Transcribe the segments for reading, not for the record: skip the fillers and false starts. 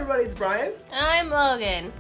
everybody, it's Brian. I'm Logan.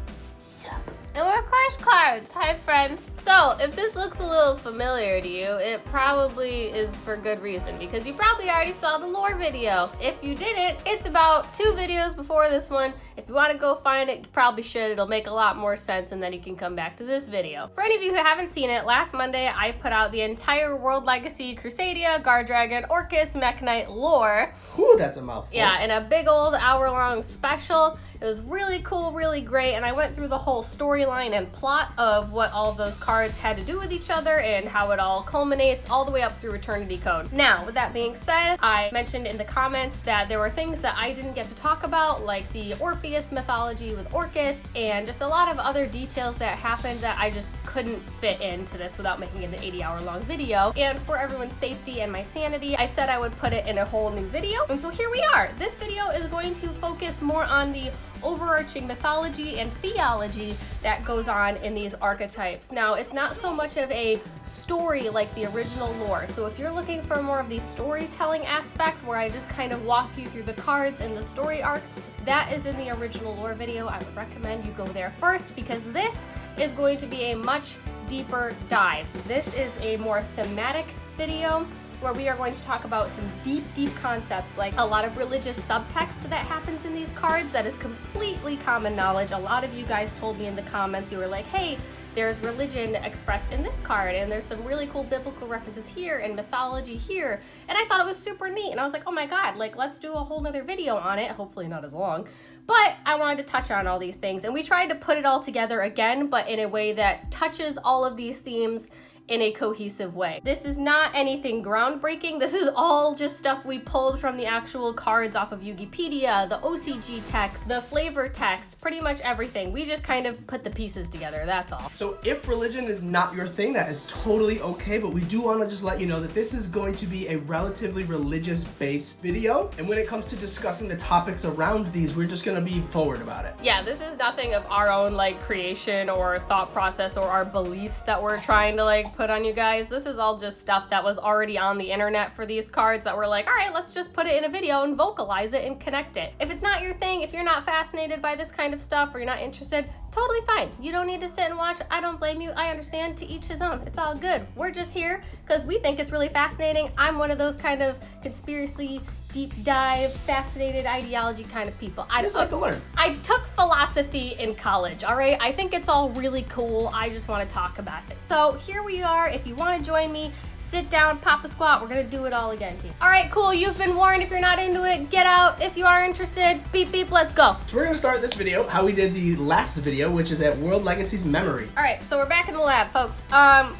And we're Crush Cards. Hi, friends. So, if this looks a little familiar to you, it probably is for good reason, because you probably already saw the lore video. If you didn't, it's about 2 videos before this one. If you want to go find it, you probably should. It'll make a lot more sense, and then you can come back to this video. For any of you who haven't seen it, last Monday, I put out the entire World Legacy Crusadia, Guard Dragon, Orcus, Mech Knight lore. Whew, that's a mouthful. Yeah, in a big old hour-long special. It was really cool, really great, and I went through the whole storyline and plot of what all of those cards had to do with each other and how it all culminates all the way up through Eternity Code. Now, with that being said, I mentioned in the comments that there were things that I didn't get to talk about, like the Orpheus Mythology with Orcus, and just a lot of other details that happened that I just couldn't fit into this without making it an 80-hour-long video. And for everyone's safety and my sanity, I said I would put it in a whole new video, and so here we are. This video is going to focus more on the overarching mythology and theology that goes on in these archetypes. Now, it's not so much of a story like the original lore, so if you're looking for more of the storytelling aspect where I just kind of walk you through the cards and the story arc, that is in the original lore video. I would recommend you go there first, because this is going to be a much deeper dive. This is a more thematic video where we are going to talk about some deep concepts, like a lot of religious subtext that happens in these cards that is completely common knowledge. A lot of you guys told me in the comments, you were like, hey, there's religion expressed in this card, and there's some really cool biblical references here and mythology here, and I thought it was super neat, and I was like, oh my god, like, let's do a whole nother video on it, hopefully not as long. But I wanted to touch on all these things, and we tried to put it all together again, but in a way that touches all of these themes in a cohesive way. This is not anything groundbreaking. This is all just stuff we pulled from the actual cards off of Wikipedia, the OCG text, the flavor text, pretty much everything. We just kind of put the pieces together, that's all. So if religion is not your thing, that is totally okay, but we do want to just let you know that this is going to be a relatively religious-based video, and when it comes to discussing the topics around these, we're just going to be forward about it. Yeah, this is nothing of our own like creation or thought process or our beliefs that we're trying to like put on you guys. This is all just stuff that was already on the internet for these cards that we're like, all right, let's just put it in a video and vocalize it and connect it. If it's not your thing, if you're not fascinated by this kind of stuff or you're not interested, totally fine. You don't need to sit and watch. I don't blame you. I understand. To each his own. It's all good. We're just here because we think it's really fascinating. I'm one of those kind of conspiracy deep dive, fascinated ideology kind of people. I just like to learn. I took philosophy in college, all right? I think it's all really cool. I just want to talk about it. So here we are. If you want to join me, sit down, pop a squat. We're going to do it all again, team. All right, cool. You've been warned. If you're not into it, get out. If you are interested, beep, beep, let's go. So we're going to start this video how we did the last video, which is at World Legacy's Memory. All right, so we're back in the lab, folks.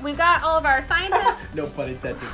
We've got all of our scientists. No pun intended.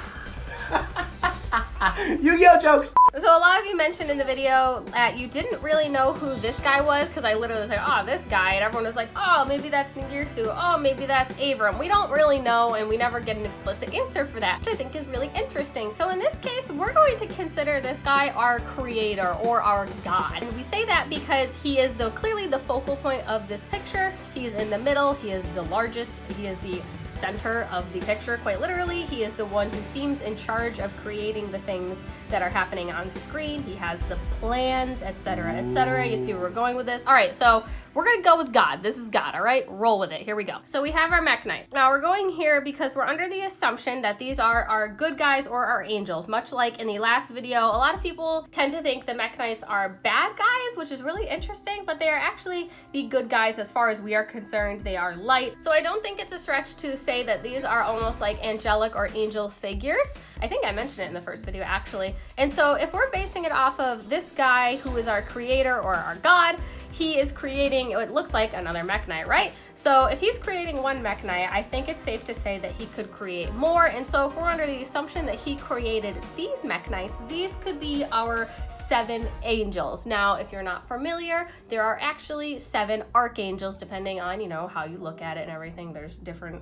Yu-Gi-Oh jokes! So a lot of you mentioned in the video that you didn't really know who this guy was, because I literally was like, oh, this guy, and everyone was like, oh, maybe that's Nagirsu, oh, maybe that's Avram. We don't really know, and we never get an explicit answer for that, which I think is really interesting. So in this case, we're going to consider this guy our creator or our god. And we say that because he is clearly the focal point of this picture. He's in the middle, he is the largest, he is the center of the picture, quite literally. He is the one who seems in charge of creating the things that are happening on screen. He has the plans, etc., etc. You see where we're going with this? All right, so we're gonna go with God. This is God, all right? Roll with it. Here we go. So we have our Mech Knight. Now we're going here because we're under the assumption that these are our good guys or our angels. Much like in the last video, a lot of people tend to think the Mech Knights are bad guys, which is really interesting, but they are actually the good guys as far as we are concerned. They are light. So I don't think it's a stretch to say that these are almost like angelic or angel figures. I think I mentioned it in the first video, actually. And so if we're basing it off of this guy who is our creator or our god, he is creating, it looks like another Mech Knight, right? So if he's creating one Mech Knight, I think it's safe to say that he could create more. And so if we're under the assumption that he created these Mech Knights, these could be our 7 angels. Now, if you're not familiar, there are actually 7 archangels, depending on, you know, how you look at it and everything. There's different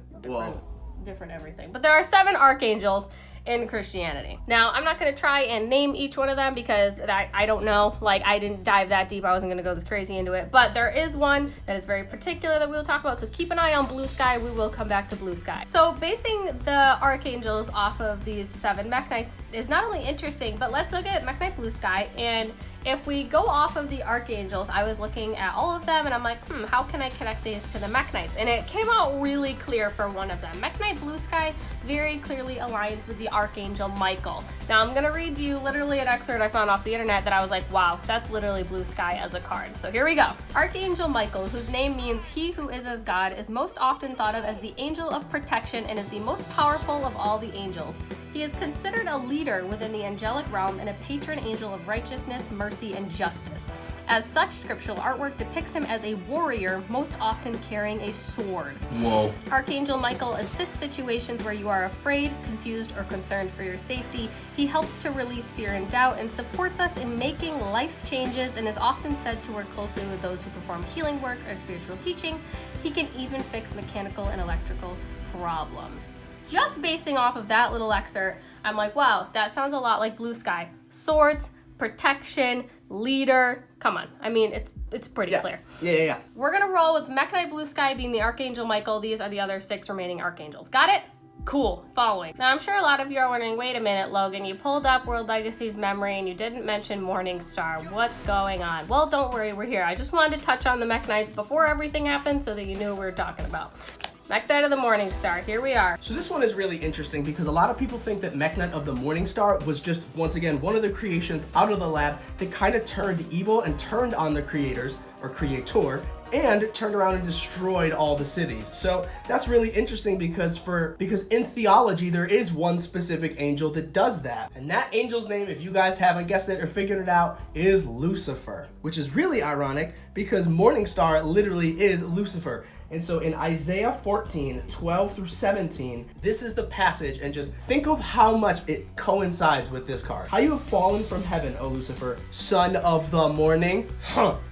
everything. But there are 7 archangels, in Christianity. Now, I'm not going to try and name each one of them because I don't know. Like, I didn't dive that deep. I wasn't going to go this crazy into it. But there is one that is very particular that we'll talk about. So keep an eye on Blue Sky. We will come back to Blue Sky. So basing the Archangels off of these 7 Mech Knights is not only interesting, but let's look at Mech Knight Blue Sky. And if we go off of the Archangels, I was looking at all of them and I'm like, how can I connect these to the Mech Knights? And it came out really clear for one of them. Mech Knight Blue Sky very clearly aligns with the Archangel Michael. Now I'm gonna read you literally an excerpt I found off the internet that I was like, wow, that's literally Blue Sky as a card. So here we go. Archangel Michael, whose name means he who is as God, is most often thought of as the angel of protection and is the most powerful of all the angels. He is considered a leader within the angelic realm and a patron angel of righteousness, mercy, and justice. As such, scriptural artwork depicts him as a warrior, most often carrying a sword. Whoa. Archangel Michael assists situations where you are afraid, confused, or concerned for your safety. He helps to release fear and doubt and supports us in making life changes and is often said to work closely with those who perform healing work or spiritual teaching. He can even fix mechanical and electrical problems. Just basing off of that little excerpt, I'm like, wow, that sounds a lot like Blue Sky. Swords, protection, leader. Come on. I mean, it's pretty clear. Yeah. We're going to roll with Mech Knight Blue Sky being the Archangel Michael. These are the other 6 remaining Archangels. Got it? Cool. Following. Now, I'm sure a lot of you are wondering, wait a minute, Logan, you pulled up World Legacy's memory and you didn't mention Morning Star. What's going on? Well, don't worry, we're here. I just wanted to touch on the Mech Knights before everything happened so that you knew what we were talking about. Mech Knight of the Morning Star, here we are. So this one is really interesting because a lot of people think that Mech Knight of the Morning Star was just, once again, one of the creations out of the lab that kind of turned evil and turned on the creators, or creator, and turned around and destroyed all the cities. So that's really interesting because in theology, there is one specific angel that does that. And that angel's name, if you guys haven't guessed it or figured it out, is Lucifer, which is really ironic because Morning Star literally is Lucifer. And so in Isaiah 14, 12 through 17, this is the passage, and just think of how much it coincides with this card. How you have fallen from heaven, O Lucifer, son of the morning.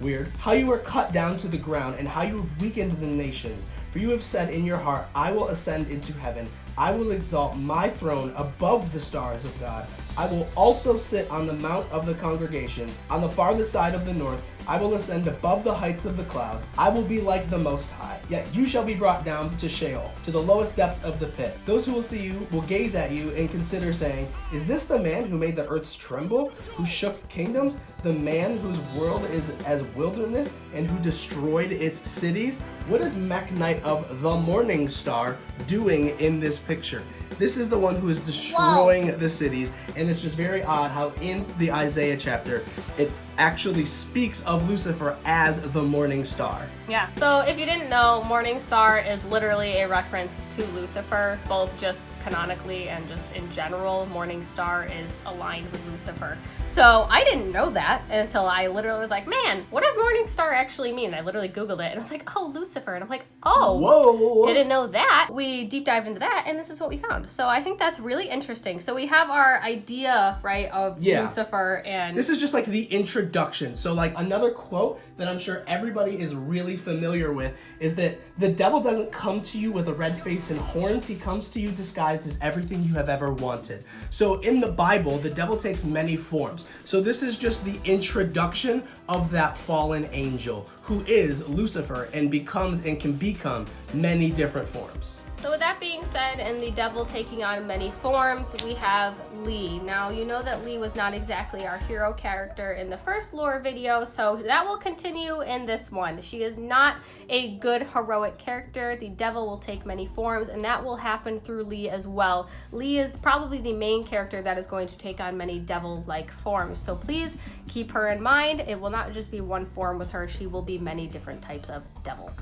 Weird. How you were cut down to the ground, and how you have weakened the nations. For you have said in your heart, I will ascend into heaven. I will exalt my throne above the stars of God. I will also sit on the mount of the congregation, on the farthest side of the north. I will ascend above the heights of the cloud. I will be like the Most High. Yet you shall be brought down to Sheol, to the lowest depths of the pit. Those who will see you will gaze at you and consider saying, is this the man who made the earths tremble, who shook kingdoms, the man whose world is as wilderness and who destroyed its cities? What is Mech Knight of the Morning Star doing in this picture? This is the one who is destroying the cities, and it's just very odd how in the Isaiah chapter, it actually speaks of Lucifer as the Morning Star. Yeah, so if you didn't know, Morning Star is literally a reference to Lucifer, both just canonically and just in general. Morning Star is aligned with Lucifer. So I didn't know that until I literally was like, man, what does Morning Star actually mean? I literally Googled it and I was like, oh, Lucifer. And I'm like, oh, whoa. Didn't know that. We deep dived into that and this is what we found. So I think that's really interesting. So we have our idea, right, of Lucifer, and this is just like the introduction. So like another quote that I'm sure everybody is really familiar with is that the devil doesn't come to you with a red face and horns. He comes to you disguised as everything you have ever wanted. So in the Bible, the devil takes many forms. So this is just the introduction of that fallen angel who is Lucifer and becomes and can become many different forms. So with that being said, and the devil taking on many forms, we have Lee. Now, you know that Lee was not exactly our hero character in the first lore video, so that will continue in this one. She is not a good heroic character. The devil will take many forms, and that will happen through Lee as well. Lee is probably the main character that is going to take on many devil-like forms, so please keep her in mind. It will not just be one form with her. She will be many different types of devil.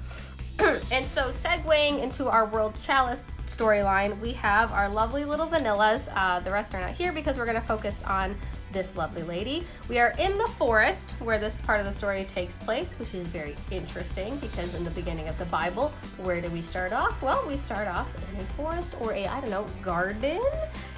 And so segueing into our World Chalice storyline, we have our lovely little vanillas. The rest are not here because we're going to focus on this lovely lady. We are in the forest where this part of the story takes place, which is very interesting because in the beginning of the Bible, where do we start off? Well, we start off in a forest or a, I don't know, garden.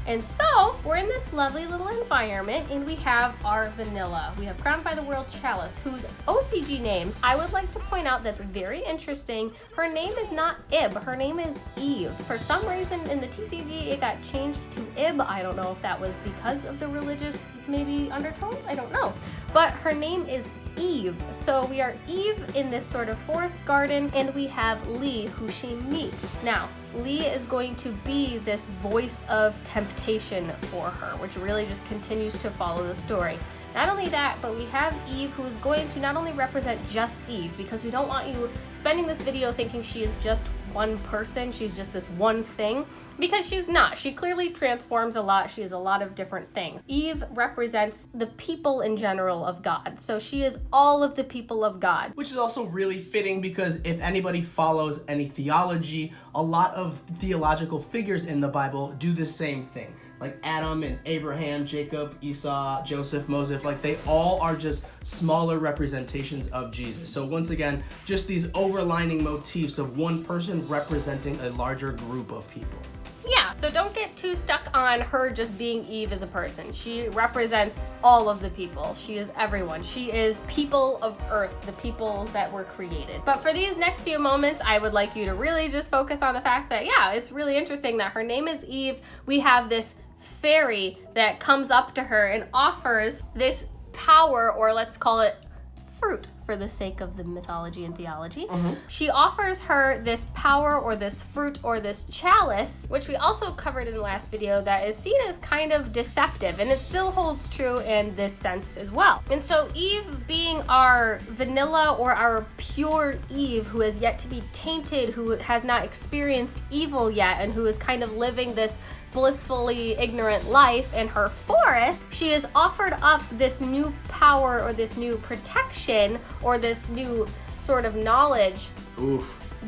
And so we're in this lovely little environment, and we have our vanilla. We have Crowned by the World Chalice, whose OCG name I would like to point out that's very interesting. Her name is not Ib, her name is Eve. For some reason in the TCG it got changed to Ib. I don't know if that was because of the religious maybe undertones, I don't know. But her name is Eve. So we are Eve in this sort of forest garden, and we have Lee, who she meets. Now, Lee is going to be this voice of temptation for her, which really just continues to follow the story. Not only that, but we have Eve, who is going to not only represent just Eve, because we don't want you spending this video thinking she is just one person, she's just this one thing, because she's not. She clearly transforms a lot. She is a lot of different things. Eve represents the people in general of God, so she is all of the people of God. Which is also really fitting, because if anybody follows any theology, a lot of theological figures in the Bible do the same thing. Like Adam and Abraham, Jacob, Esau, Joseph, Moses, like they all are just smaller representations of Jesus. So once again, just these overlining motifs of one person representing a larger group of people. Yeah, so don't get too stuck on her just being Eve as a person. She represents all of the people. She is everyone. She is people of Earth, the people that were created. But for these next few moments, I would like you to really just focus on the fact that, yeah, it's really interesting that her name is Eve. We have this fairy that comes up to her and offers this power, or let's call it fruit for the sake of the mythology and theology. She offers her this power, or this fruit, or this chalice, which we also covered in the last video, that is seen as kind of deceptive, and it still holds true in this sense as well. And so Eve, being our vanilla or our pure Eve, who has yet to be tainted, who has not experienced evil yet, and who is kind of living this blissfully ignorant life in her forest, she is offered up this new power, or this new protection, or this new sort of knowledge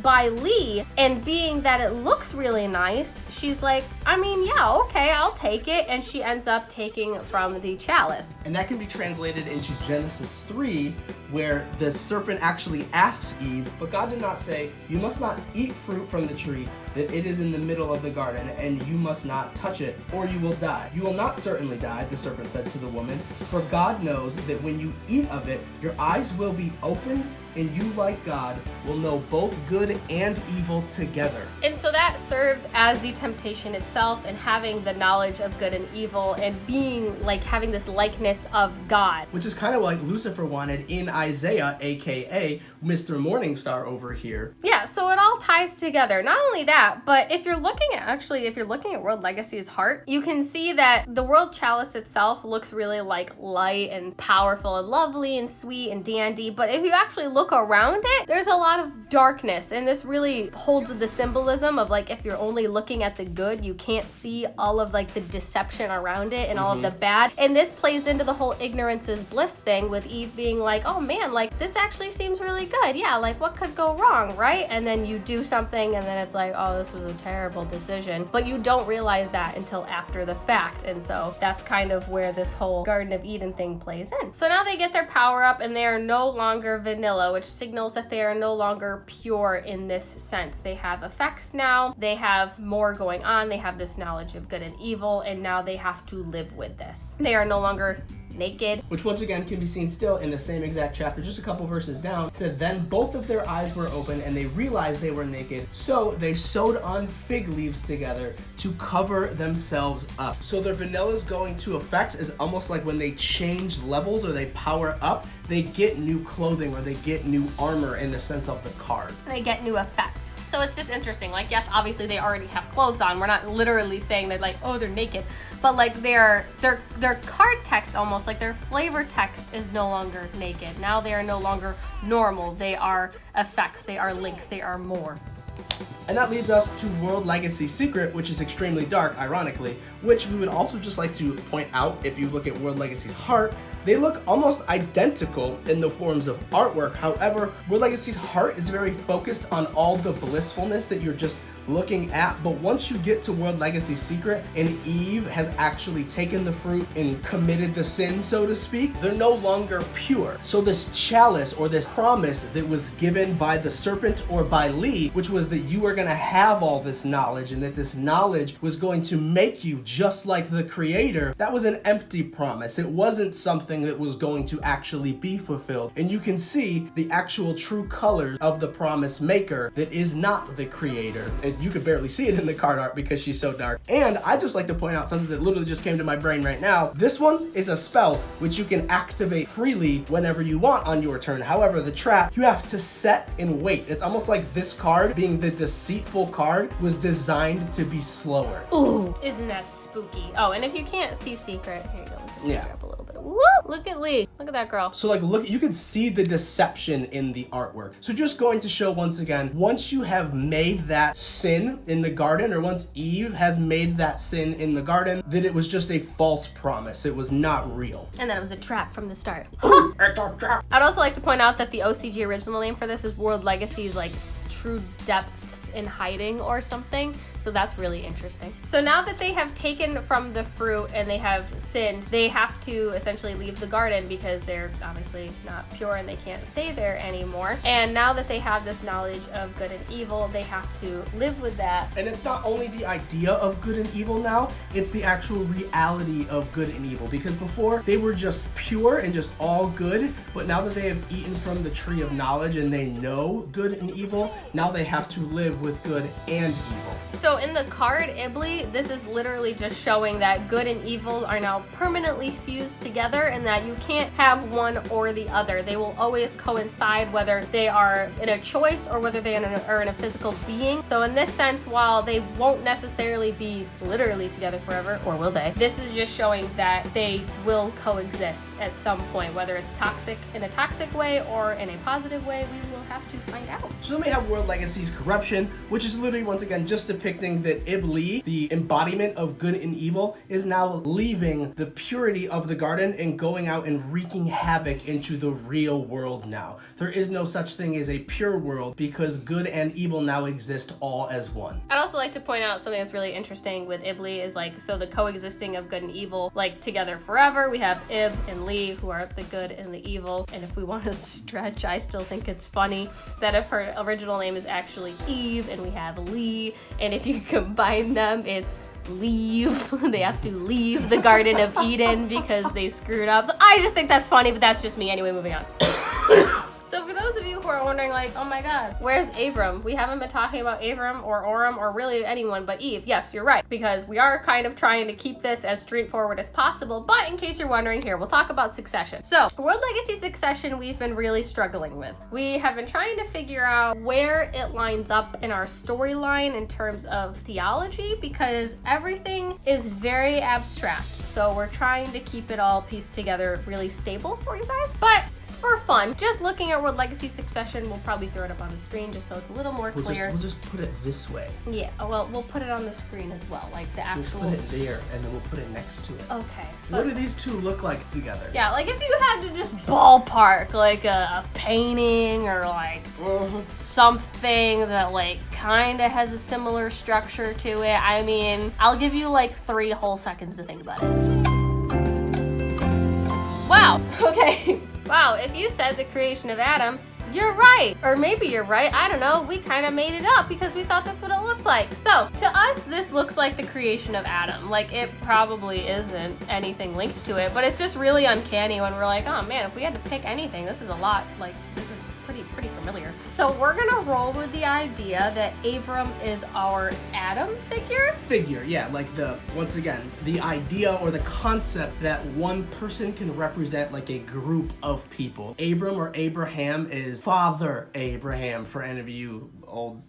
by Lee. And being that it looks really nice, she's like, I mean, yeah, okay, I'll take it. And she ends up taking from the chalice. And that can be translated into Genesis 3, where the serpent actually asks Eve, but God did not say, you must not eat fruit from the tree, that it is in the middle of the garden, and you must not touch it, or you will die. You will not certainly die, the serpent said to the woman, for God knows that when you eat of it, your eyes will be opened, and you, like God, will know both good and evil together. And so that serves as the temptation itself, and having the knowledge of good and evil, and being like having this likeness of God. Which is kind of like Lucifer wanted in Isaiah, aka Mr. Morningstar over here. Yeah, so it all ties together. Not only that, but if you're looking at World Legacy's heart, you can see that the World Chalice itself looks really like light and powerful and lovely and sweet and dandy, but if you actually look around it, there's a lot of darkness, and this really holds with the symbolism of like, if you're only looking at the good, you can't see all of like the deception around it and all of the bad. And this plays into the whole ignorance is bliss thing, with Eve being like, oh man, like this actually seems really good. Yeah, like what could go wrong, right? And then you do something, and then it's like, oh, this was a terrible decision. But you don't realize that until after the fact. And so that's kind of where this whole Garden of Eden thing plays in. So now they get their power up, and they are no longer vanilla, which signals that they are no longer pure in this sense. They have effects now, they have more going on, they have this knowledge of good and evil, and now they have to live with this. They are no longer naked. Which once again can be seen still in the same exact chapter, just a couple verses down. It said, then both of their eyes were open, and they realized they were naked, so they sewed on fig leaves together to cover themselves up. So their vanilla's going to effects is almost like when they change levels or they power up, they get new clothing, or they get new armor in the sense of the card. They get new effects. So it's just interesting. Like, yes, obviously they already have clothes on. We're not literally saying that like, oh, they're naked, but like their card text, almost like their flavor text, is no longer naked. Now they are no longer normal. They are effects. They are links. They are more. And that leads us to World Legacy Secret, which is extremely dark, ironically, which we would also just like to point out. If you look at World Legacy's heart, they look almost identical in the forms of artwork. However, World Legacy's heart is very focused on all the blissfulness that you're just looking at. But once you get to World Legacy Secret and Eve has actually taken the fruit and committed the sin, so to speak, they're no longer pure. So this chalice or this promise that was given by the serpent or by Lee, which was that you are going to have all this knowledge and that this knowledge was going to make you just like the creator, that was an empty promise. It wasn't something that was going to actually be fulfilled. And you can see the actual true colors of the promise maker that is not the creator. And you could barely see it in the card art because she's so dark. And I just like to point out something that literally just came to my brain right now. This one is a spell which you can activate freely whenever you want on your turn. However, the trap, you have to set and wait. It's almost like this card, being the deceitful card, was designed to be slower. Ooh, isn't that spooky? Oh, and if you can't see secret, here you go. Yeah. Up a little bit. Woo! Look at Lee. Look at that girl. So like, look, you can see the deception in the artwork. So just going to show once again, once you have made that sin in the garden, or once Eve has made that sin in the garden, that it was just a false promise. It was not real. And then it was a trap from the start. It's a trap. I'd also like to point out that the OCG original name for this is World Legacy's like True Depths in Hiding or something. So that's really interesting. So now that they have taken from the fruit and they have sinned, they have to essentially leave the garden because they're obviously not pure and they can't stay there anymore. And now that they have this knowledge of good and evil, they have to live with that. And it's not only the idea of good and evil now, it's the actual reality of good and evil. Because before, they were just pure and just all good, but now that they have eaten from the tree of knowledge and they know good and evil, now they have to live with good and evil. So in the card Ibli, this is literally just showing that good and evil are now permanently fused together and that you can't have one or the other. They will always coincide, whether they are in a choice or whether they are in a physical being. So in this sense, while they won't necessarily be literally together forever, or will they, this is just showing that they will coexist at some point, whether it's toxic in a toxic way or in a positive way. We will have to find out. So then we have World Legacy's Corruption, which is literally once again just depicting that Ibli, the embodiment of good and evil, is now leaving the purity of the garden and going out and wreaking havoc into the real world now. There is no such thing as a pure world because good and evil now exist all as one. I'd also like to point out something that's really interesting with Ibli is like, so the coexisting of good and evil, like together forever. We have Ib and Lee, who are the good and the evil. And if we want to stretch, I still think it's funny that if her original name is actually Eve and we have Lee, and if you combine them, it's leave. They have to leave the Garden of Eden because they screwed up. So I just think that's funny, but that's just me. Anyway, moving on. So for those of you who are wondering like, oh my god, where's Abram? We haven't been talking about Abram or Oram or really anyone but Eve. Yes, you're right, because we are kind of trying to keep this as straightforward as possible, but in case you're wondering, here, we'll talk about succession. So, World Legacy succession we've been really struggling with. We have been trying to figure out where it lines up in our storyline in terms of theology, because everything is very abstract. So we're trying to keep it all pieced together really stable for you guys, but for fun, just looking at World Legacy Succession, we'll probably throw it up on the screen just so it's a little more clear. We'll just put it this way. Yeah, well, we'll put it on the screen as well, like the actual... We'll put it there, and then we'll put it next to it. Okay. What do these two look like together? Yeah, like if you had to just ballpark, like a painting or like something that like kind of has a similar structure to it, I mean, I'll give you like 3 whole seconds to think about it. Wow, okay. Wow, if you said the creation of Adam, you're right. Or maybe you're right, I don't know. We kind of made it up because we thought that's what it looked like. So, to us, this looks like the creation of Adam. Like, it probably isn't anything linked to it, but it's just really uncanny when we're like, oh man, if we had to pick anything, this is a lot. Like, this is pretty familiar. So we're gonna roll with the idea that Abram is our Adam figure? Yeah, like once again, the idea or the concept that one person can represent like a group of people. Abram or Abraham is Father Abraham for any of you old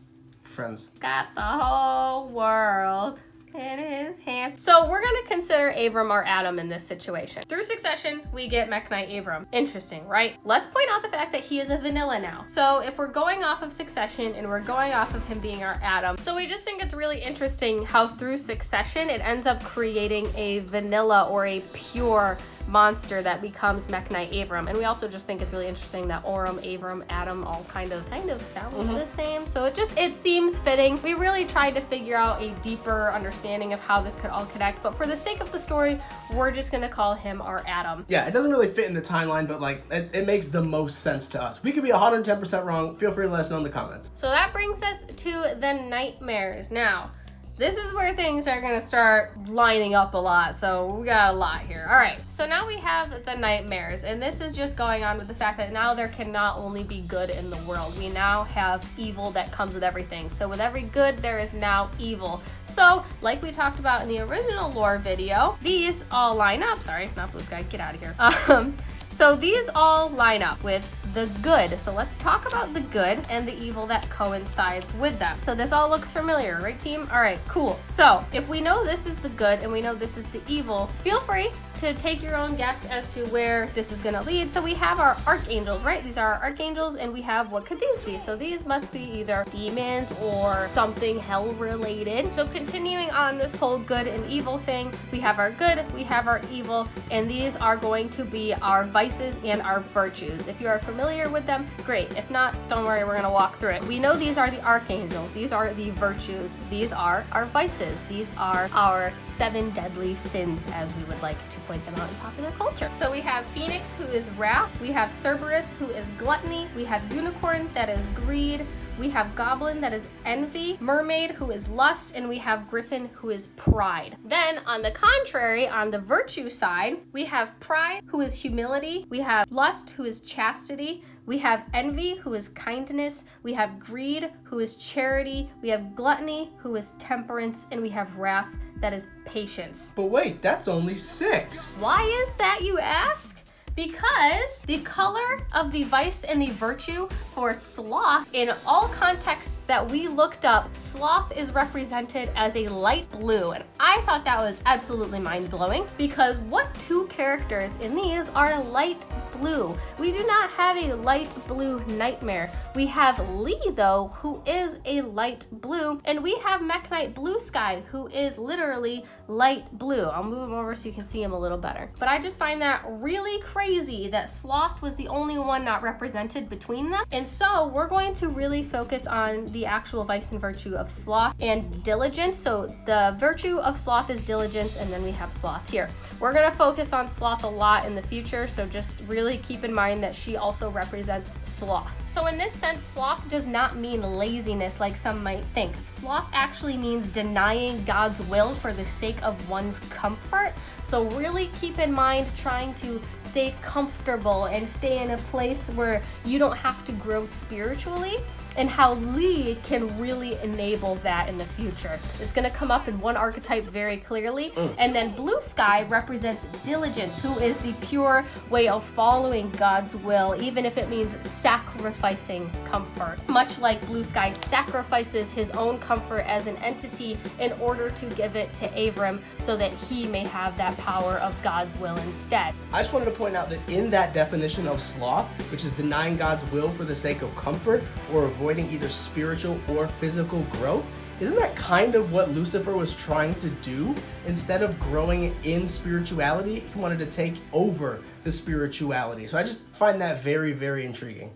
friends. Got the whole world in his hands. So we're gonna consider Abram our Adam in this situation. Through succession, we get Mekhnite Abram. Interesting, right? Let's point out the fact that he is a vanilla now. So if we're going off of succession and we're going off of him being our Adam, so we just think it's really interesting how through succession, it ends up creating a vanilla or a pure monster that becomes Mekhnite Abram. And we also just think it's really interesting that Oram, Abram, Adam all kind of sound the same. So it seems fitting. We really tried to figure out a deeper understanding of how this could all connect, but for the sake of the story, we're just gonna call him our Adam. Yeah, it doesn't really fit in the timeline, but like it makes the most sense to us. We could be 110% wrong. Feel free to let us know in the comments. So that brings us to the nightmares. Now, this is where things are gonna start lining up a lot, so we got a lot here. All right, so now we have the nightmares, and this is just going on with the fact that now there can not only be good in the world, we now have evil that comes with everything. So with every good, there is now evil. So, like we talked about in the original lore video, these all line up. Sorry, not blue sky, get out of here. So these all line up with the good. So let's talk about the good and the evil that coincides with them. So this all looks familiar, right team? All right, cool. So if we know this is the good and we know this is the evil, feel free to take your own guess as to where this is gonna lead. So we have our archangels, right? These are our archangels, and we have, what could these be? So these must be either demons or something hell related. So continuing on this whole good and evil thing, we have our good, we have our evil, and these are going to be our vices and our virtues. If you are familiar with them, great. If not, don't worry, we're gonna walk through it. We know these are the archangels, these are the virtues, these are our vices, these are our 7 deadly sins, as we would like to point them out in popular culture. So we have Phoenix, who is wrath, we have Cerberus, who is gluttony, we have Unicorn, that is greed, we have Goblin, that is envy, Mermaid, who is lust, and we have Griffin, who is pride. Then, on the contrary, on the virtue side, we have Pride, who is humility, we have Lust, who is chastity, we have Envy, who is kindness, we have Greed, who is charity, we have Gluttony, who is temperance, and we have Wrath, that is patience. But wait, that's only 6. Why is that, you ask? Because the color of the vice and the virtue for sloth, in all contexts that we looked up, sloth is represented as a light blue. And I thought that was absolutely mind-blowing, because what 2 characters in these are light blue? We do not have a light blue nightmare. We have Lee, though, who is a light blue, and we have Mekhnite Blue Sky, who is literally light blue. I'll move him over so you can see him a little better. But I just find that really crazy that sloth was the only one not represented between them. And so we're going to really focus on the actual vice and virtue of sloth and diligence. So the virtue of sloth is diligence, and then we have sloth here. We're gonna focus on sloth a lot in the future, so just really keep in mind that she also represents sloth. So in this sense, sloth does not mean laziness like some might think. Sloth actually means denying God's will for the sake of one's comfort. So really keep in mind trying to stay comfortable and stay in a place where you don't have to grow spiritually, and how Lee can really enable that in the future. It's gonna come up in one archetype very clearly. And then Blue Sky represents diligence, who is the pure way of following God's will, even if it means sacrificing comfort. Much like Blue Sky sacrifices his own comfort as an entity in order to give it to Abram so that he may have that power of God's will instead. I just wanted to point out that in that definition of sloth, which is denying God's will for the sake of comfort or avoiding either spiritual or physical growth, isn't that kind of what Lucifer was trying to do? Instead of growing in spirituality, he wanted to take over the spirituality. So I just find that very, very intriguing.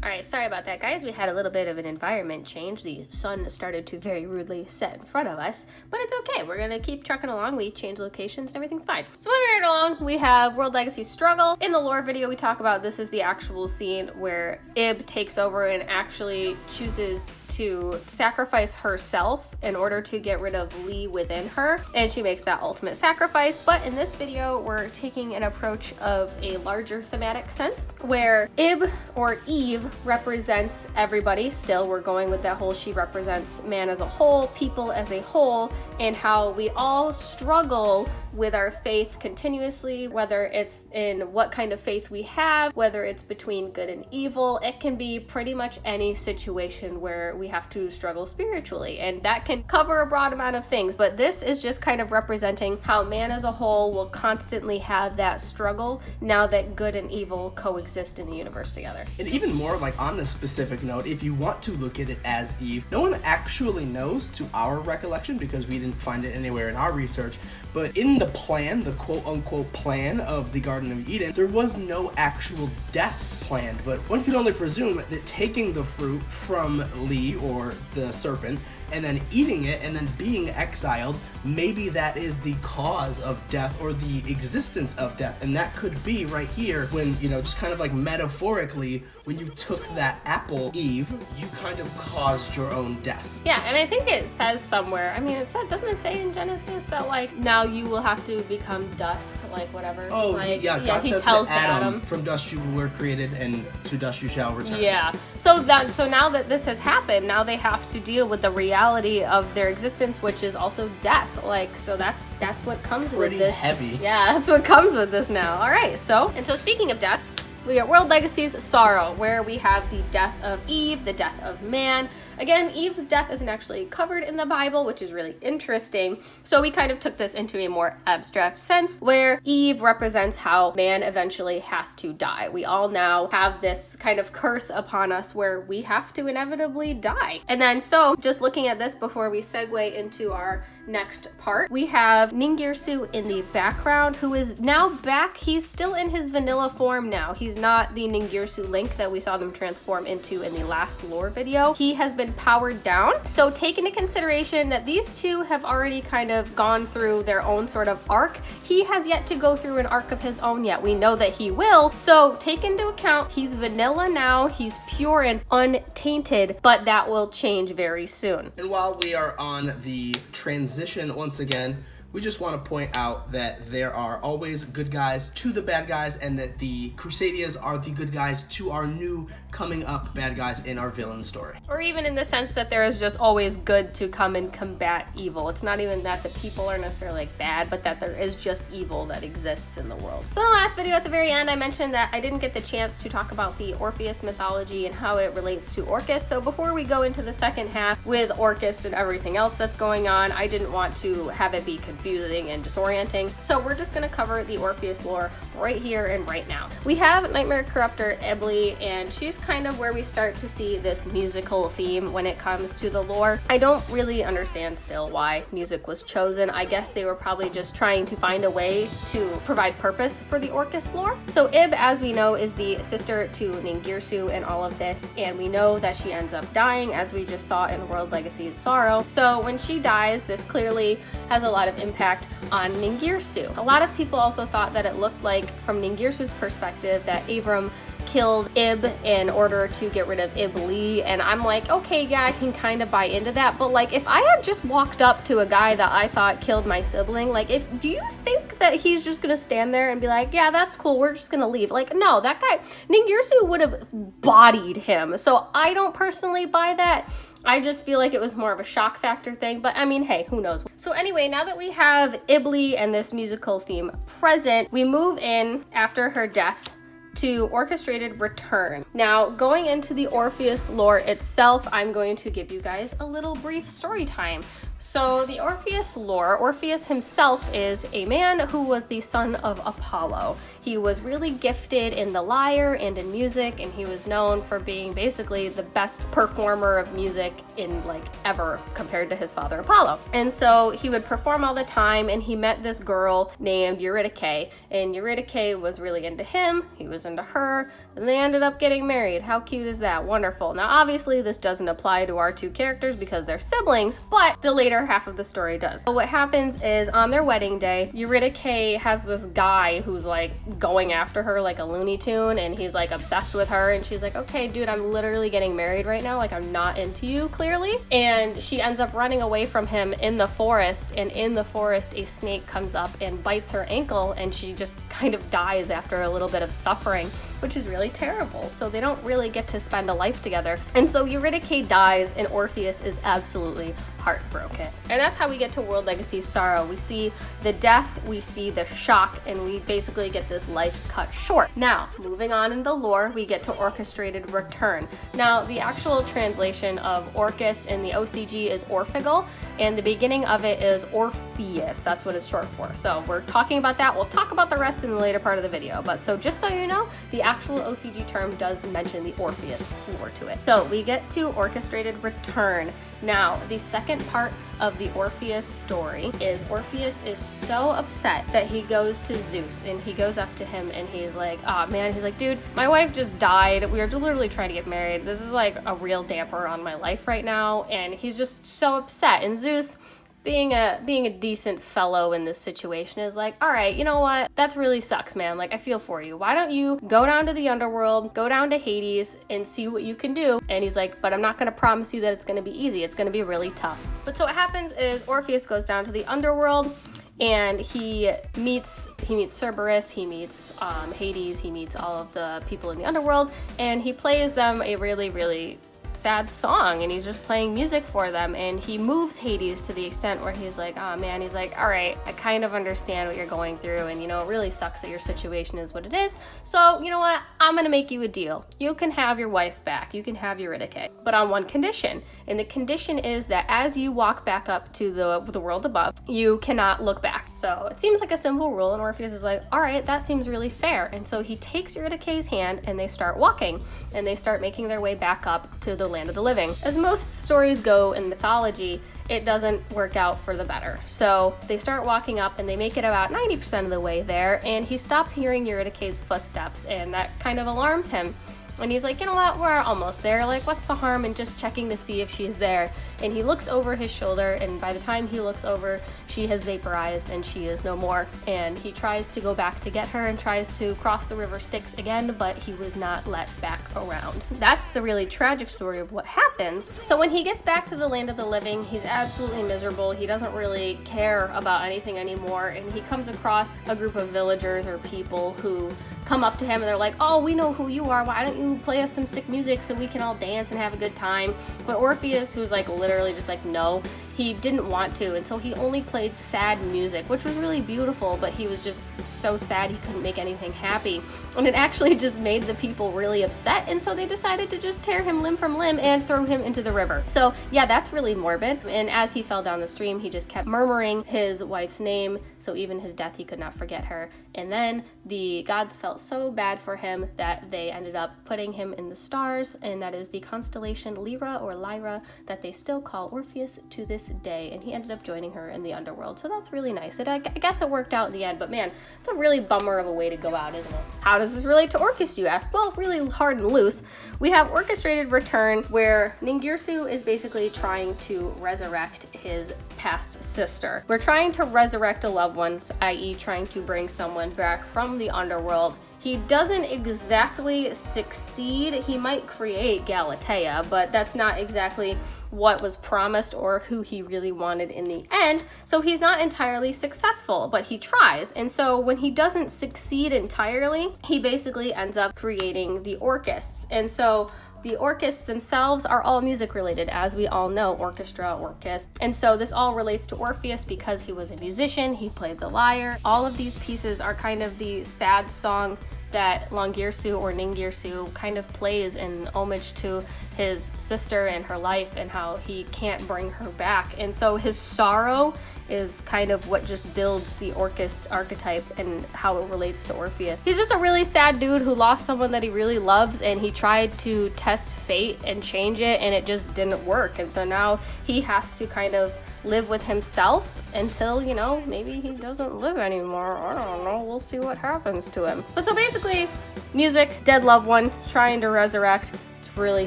All right, sorry about that, guys. We had a little bit of an environment change. The sun started to very rudely set in front of us, but it's okay. We're gonna keep trucking along. We change locations and everything's fine. So moving right along, we have World Legacy Struggle. In the lore video, we talk about this is the actual scene where Ib takes over and actually chooses to sacrifice herself in order to get rid of Lee within her, and she makes that ultimate sacrifice. But in this video, we're taking an approach of a larger thematic sense where Ib or Eve represents everybody. Still, we're going with that whole she represents man as a whole, people as a whole, and how we all struggle with our faith continuously, whether it's in what kind of faith we have, whether it's between good and evil. It can be pretty much any situation where we have to struggle spiritually, and that can cover a broad amount of things, but this is just kind of representing how man as a whole will constantly have that struggle now that good and evil coexist in the universe together. And even more, like on this specific note, if you want to look at it as Eve, no one actually knows to our recollection, because we didn't find it anywhere in our research, But in the plan, the quote-unquote plan of the Garden of Eden, there was no actual death planned. But one could only presume that taking the fruit from Lee, or the serpent, and then eating it and then being exiled, maybe that is the cause of death or the existence of death. And that could be right here when, you know, just kind of like metaphorically, when you took that apple, Eve, you kind of caused your own death. Yeah, and I think it says somewhere, I mean, doesn't it say in Genesis that, like, now you will have to become dust, like, whatever? Oh, like, yeah, God he says tells to Adam, from dust you were created and to dust you shall return. Yeah, so now that this has happened, now they have to deal with the reality of their existence, which is also death. Like, so that's what comes Pretty with this. heavy. Yeah, that's what comes with this now. All right, so speaking of death, we got World Legacies Sorrow, where we have the death of Eve, the death of man. Again, Eve's death isn't actually covered in the Bible, which is really interesting. So we kind of took this into a more abstract sense, where Eve represents how man eventually has to die. We all now have this kind of curse upon us where we have to inevitably die. And then, so just looking at this before we segue into our next part, we have Ningirsu in the background, who is now back. He's still in his vanilla form now. He's not the Ningirsu Link that we saw them transform into in the last lore video. He has been powered down. So take into consideration that these two have already kind of gone through their own sort of arc. He has yet to go through an arc of his own yet. We know that he will. So take into account, he's vanilla now, he's pure and untainted, but that will change very soon. And while we are on the transition once again, we just want to point out that there are always good guys to the bad guys, and that the Crusadias are the good guys to our new coming up bad guys in our villain story. Or even in the sense that there is just always good to come and combat evil. It's not even that the people are necessarily like bad, but that there is just evil that exists in the world. So in the last video at the very end, I mentioned that I didn't get the chance to talk about the Orpheus mythology and how it relates to Orcus. So before we go into the second half with Orcus and everything else that's going on, I didn't want to have it be confusing and disorienting. So we're just gonna cover the Orpheus lore right here and right now. We have Nightmare Corruptor Ebli, and she's kind of where we start to see this musical theme when it comes to the lore. I don't really understand still why music was chosen. I guess they were probably just trying to find a way to provide purpose for the Orcus lore. So Ib, as we know, is the sister to Ningirsu in all of this, and we know that she ends up dying, as we just saw in World Legacies Sorrow. So when she dies, this clearly has a lot of impact on Ningirsu. A lot of people also thought that it looked like, from Ningirsu's perspective, that Avram killed Ib in order to get rid of Ibli, and I'm like, okay, yeah, I can kind of buy into that, but like, if I had just walked up to a guy that I thought killed my sibling, like, do you think that he's just gonna stand there and be like, yeah, that's cool, we're just gonna leave? Like, no, that guy, Ningirsu would have bodied him, so I don't personally buy that. I just feel like it was more of a shock factor thing, but I mean, hey, who knows? So anyway, now that we have Ibli and this musical theme present, we move in after her death to Orchestrated Return. Now, going into the Orpheus lore itself, I'm going to give you guys a little brief story time. So the Orpheus lore, Orpheus himself is a man who was the son of Apollo. He was really gifted in the lyre and in music, and he was known for being basically the best performer of music in like ever compared to his father Apollo. And so he would perform all the time, and he met this girl named Eurydice, and Eurydice was really into him, he was into her, and they ended up getting married. How cute is that? Wonderful. Now obviously this doesn't apply to our two characters because they're siblings, but the later half of the story does. So what happens is, on their wedding day, Eurydice has this guy who's like going after her like a Looney Tune, and he's like obsessed with her, and she's like, okay dude, I'm literally getting married right now, like I'm not into you clearly. And she ends up running away from him in the forest, and in the forest a snake comes up and bites her ankle, and she just kind of dies after a little bit of suffering, which is really terrible. So they don't really get to spend a life together, and so Eurydice dies, and Orpheus is absolutely heartbroken. And that's how we get to World Legacies Sorrow. We see the death, we see the shock, and we basically get this his life cut short. Now, moving on in the lore, we get to Orchestrated Return. Now, the actual translation of Orchest in the OCG is Orphegol, and the beginning of it is Orpheus. That's what it's short for. So we're talking about that. We'll talk about the rest in the later part of the video. But so just so you know, the actual OCG term does mention the Orpheus lore to it. So we get to Orchestrated Return. Now, the second part of the Orpheus story is Orpheus is so upset that he goes to Zeus and he goes up to him and he's like, oh man, he's like, dude, my wife just died. We are literally trying to get married. This is like a real damper on my life right now. And he's just so upset. And Zeus, being a decent fellow in this situation, is like, all right, you know what? That really sucks, man. Like, I feel for you. Why don't you go down to the underworld, go down to Hades and see what you can do? And he's like, but I'm not going to promise you that it's going to be easy. It's going to be really tough. But so what happens is Orpheus goes down to the underworld and he meets Cerberus, he meets Hades, he meets all of the people in the underworld, and he plays them a really, really sad song, and he's just playing music for them, and he moves Hades to the extent where he's like, oh man, he's like, all right, I kind of understand what you're going through, and you know, it really sucks that your situation is what it is, so you know what, I'm gonna make you a deal. You can have your wife back, you can have Eurydice, but on one condition, and the condition is that as you walk back up to the world above, you cannot look back. So it seems like a simple rule, and Orpheus is like, all right, that seems really fair, and so he takes Eurydice's hand and they start walking, and they start making their way back up to the land of the living. As most stories go in mythology, it doesn't work out for the better. So they start walking up and they make it about 90% of the way there, and he stops hearing Eurydice's footsteps, and that kind of alarms him. And he's like, you know what, we're almost there. Like, what's the harm in just checking to see if she's there? And he looks over his shoulder, and by the time he looks over, she has vaporized and she is no more. And he tries to go back to get her and tries to cross the river Styx again, but he was not let back around. That's the really tragic story of what happens. So when he gets back to the land of the living, he's absolutely miserable. He doesn't really care about anything anymore, and he comes across a group of villagers or people who come up to him and they're like, oh, we know who you are, why don't you play us some sick music so we can all dance and have a good time? But Orpheus, who's like literally just like, no, he didn't want to, and so he only played sad music, which was really beautiful, but he was just so sad he couldn't make anything happy. And it actually just made the people really upset, and so they decided to just tear him limb from limb and throw him into the river. So yeah, that's really morbid. And as he fell down the stream, he just kept murmuring his wife's name, so even his death he could not forget her. And then the gods felt so bad for him that they ended up putting him in the stars, and that is the constellation Lyra or Lyra that they still call Orpheus to this day, and he ended up joining her in the underworld. So that's really nice. I guess it worked out in the end, but man, it's a really bummer of a way to go out, isn't it? How does this relate to Orcus, you ask? Well, really hard and loose. We have Orchestrated Return, where Ningirsu is basically trying to resurrect his past sister. We're trying to resurrect a loved one, i.e. trying to bring someone back from the underworld. He doesn't exactly succeed. He might create Galatea, but that's not exactly what was promised or who he really wanted in the end. So he's not entirely successful, but he tries. And so when he doesn't succeed entirely, he basically ends up creating the Orchists. And so the Orchists themselves are all music related, as we all know, orchestra, orchist. And so this all relates to Orpheus because he was a musician, he played the lyre. All of these pieces are kind of the sad song that Longirsu or Ningirsu kind of plays in homage to his sister and her life and how he can't bring her back. And so his sorrow is kind of what just builds the Orchist archetype and how it relates to Orpheus. He's just a really sad dude who lost someone that he really loves, and he tried to test fate and change it, and it just didn't work. And so now he has to kind of live with himself until, you know, maybe he doesn't live anymore. I don't know, we'll see what happens to him. But so basically, music, dead loved one, trying to resurrect. It's really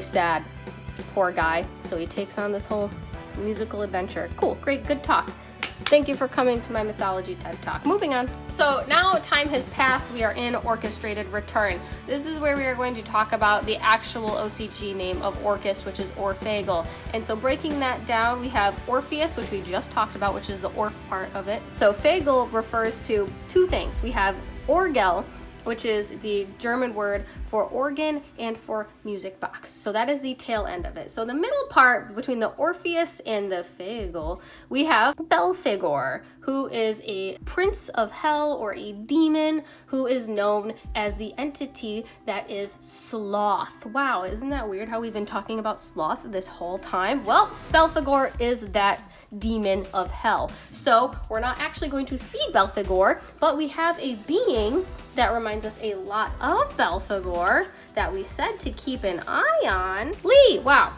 sad. Poor guy. So he takes on this whole musical adventure. Cool, great, good talk. Thank you for coming to my mythology TED Talk. Moving on. So now time has passed. We are in Orchestrated Return. This is where we are going to talk about the actual OCG name of Orchis, which is Orphegol. And so breaking that down, we have Orpheus, which we just talked about, which is the Orf part of it. So Fegel refers to two things. We have Orgel, which is the German word for organ and for music box. So that is the tail end of it. So the middle part between the Orpheus and the Fegel, we have Belphegor, who is a prince of hell or a demon who is known as the entity that is sloth. Wow, isn't that weird how we've been talking about sloth this whole time? Well, Belphegor is that demon of hell. So we're not actually going to see Belphegor, but we have a being that reminds us a lot of Belphegor that we said to keep an eye on. Lee, wow.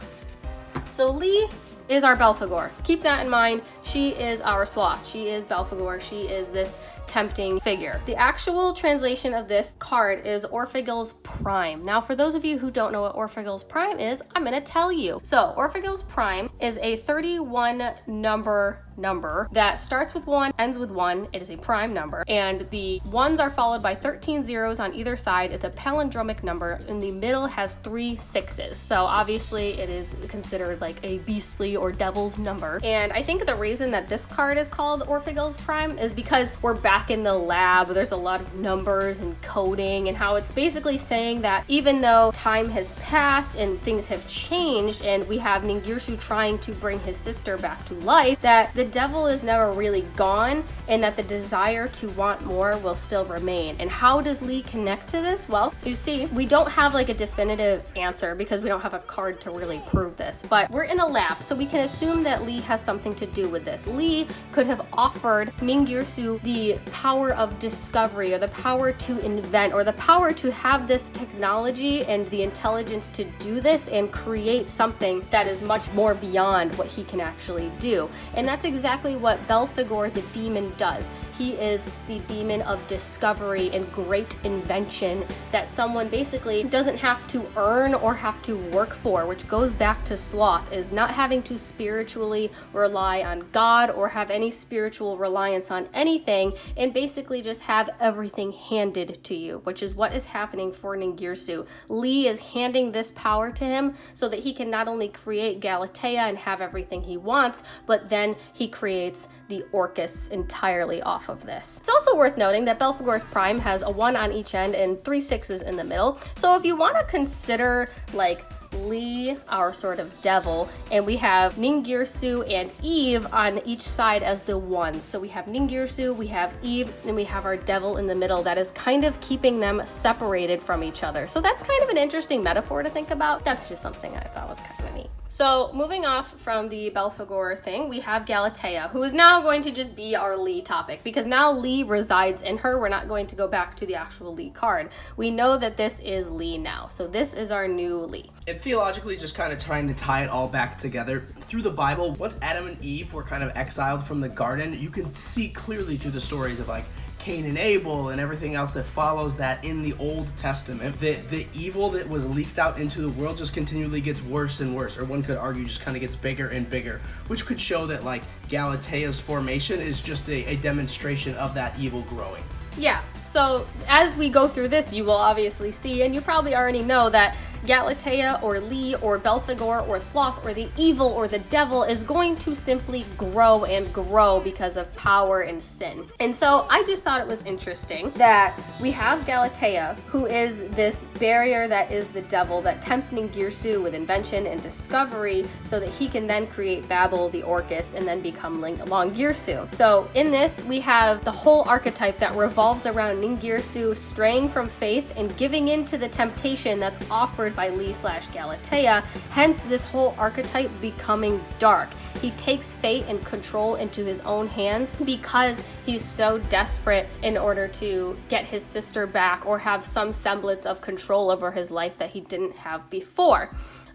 So Lee is our Belphegor. Keep that in mind. She is our sloth. She is Belphegor. She is this tempting figure. The actual translation of this card is Orpheus Prime. Now, for those of you who don't know what Orpheus Prime is, I'm gonna tell you. So Orpheus Prime is a 31 number that starts with 1, ends with 1. It is a prime number, and the ones are followed by 13 zeros on either side. It's a palindromic number. In the middle has 3 6s. So obviously it is considered like a beastly or devil's number. And I think the reason that this card is called Orpheus Prime is because we're back in the lab. There's a lot of numbers and coding, and how it's basically saying that even though time has passed and things have changed, and we have Ningirsu trying to bring his sister back to life, that the devil is never really gone, and that the desire to want more will still remain. And how does Lee connect to this? Well, you see, we don't have like a definitive answer because we don't have a card to really prove this, but we're in a lab, so we can assume that Lee has something to do with this. Lee could have offered Ningirsu the power of discovery, or the power to invent, or the power to have this technology and the intelligence to do this and create something that is much more beyond what he can actually do. And that's exactly what Belphegor the demon does. He is the demon of discovery and great invention that someone basically doesn't have to earn or have to work for, which goes back to sloth, is not having to spiritually rely on God or have any spiritual reliance on anything, and basically just have everything handed to you, which is what is happening for Ningirsu. Lee is handing this power to him so that he can not only create Galatea and have everything he wants, but then he creates the Orcus entirely off of this. It's also worth noting that Belphegor's Prime has a 1 on each end and 3 6s in the middle. So if you want to consider like Lee, our sort of devil, and we have Ningirsu and Eve on each side as the ones. So we have Ningirsu, we have Eve, and we have our devil in the middle that is kind of keeping them separated from each other. So that's kind of an interesting metaphor to think about. That's just something I thought was kind of neat. So moving off from the Belphegor thing, we have Galatea, who is now going to just be our Lee topic, because now Lee resides in her. We're not going to go back to the actual Lee card. We know that this is Lee now. So this is our new Lee. And theologically, just kind of trying to tie it all back together, through the Bible, once Adam and Eve were kind of exiled from the garden, you can see clearly through the stories of like Cain and Abel and everything else that follows that in the Old Testament, the evil that was leaked out into the world just continually gets worse and worse, or one could argue just kind of gets bigger and bigger, which could show that like Galatea's formation is just a demonstration of that evil growing. Yeah, so as we go through this, you will obviously see, and you probably already know, that Galatea or Lee or Belphegor or Sloth or the evil or the devil is going to simply grow and grow because of power and sin. And so I just thought it was interesting that we have Galatea, who is this barrier that is the devil that tempts Ningirsu with invention and discovery so that he can then create Babel, the Orcus, and then become Longirsu. So in this, we have the whole archetype that revolves around Ningirsu straying from faith and giving in to the temptation that's offered by Lee/Galatea, hence this whole archetype becoming dark. He takes fate and control into his own hands because he's so desperate in order to get his sister back or have some semblance of control over his life that he didn't have before.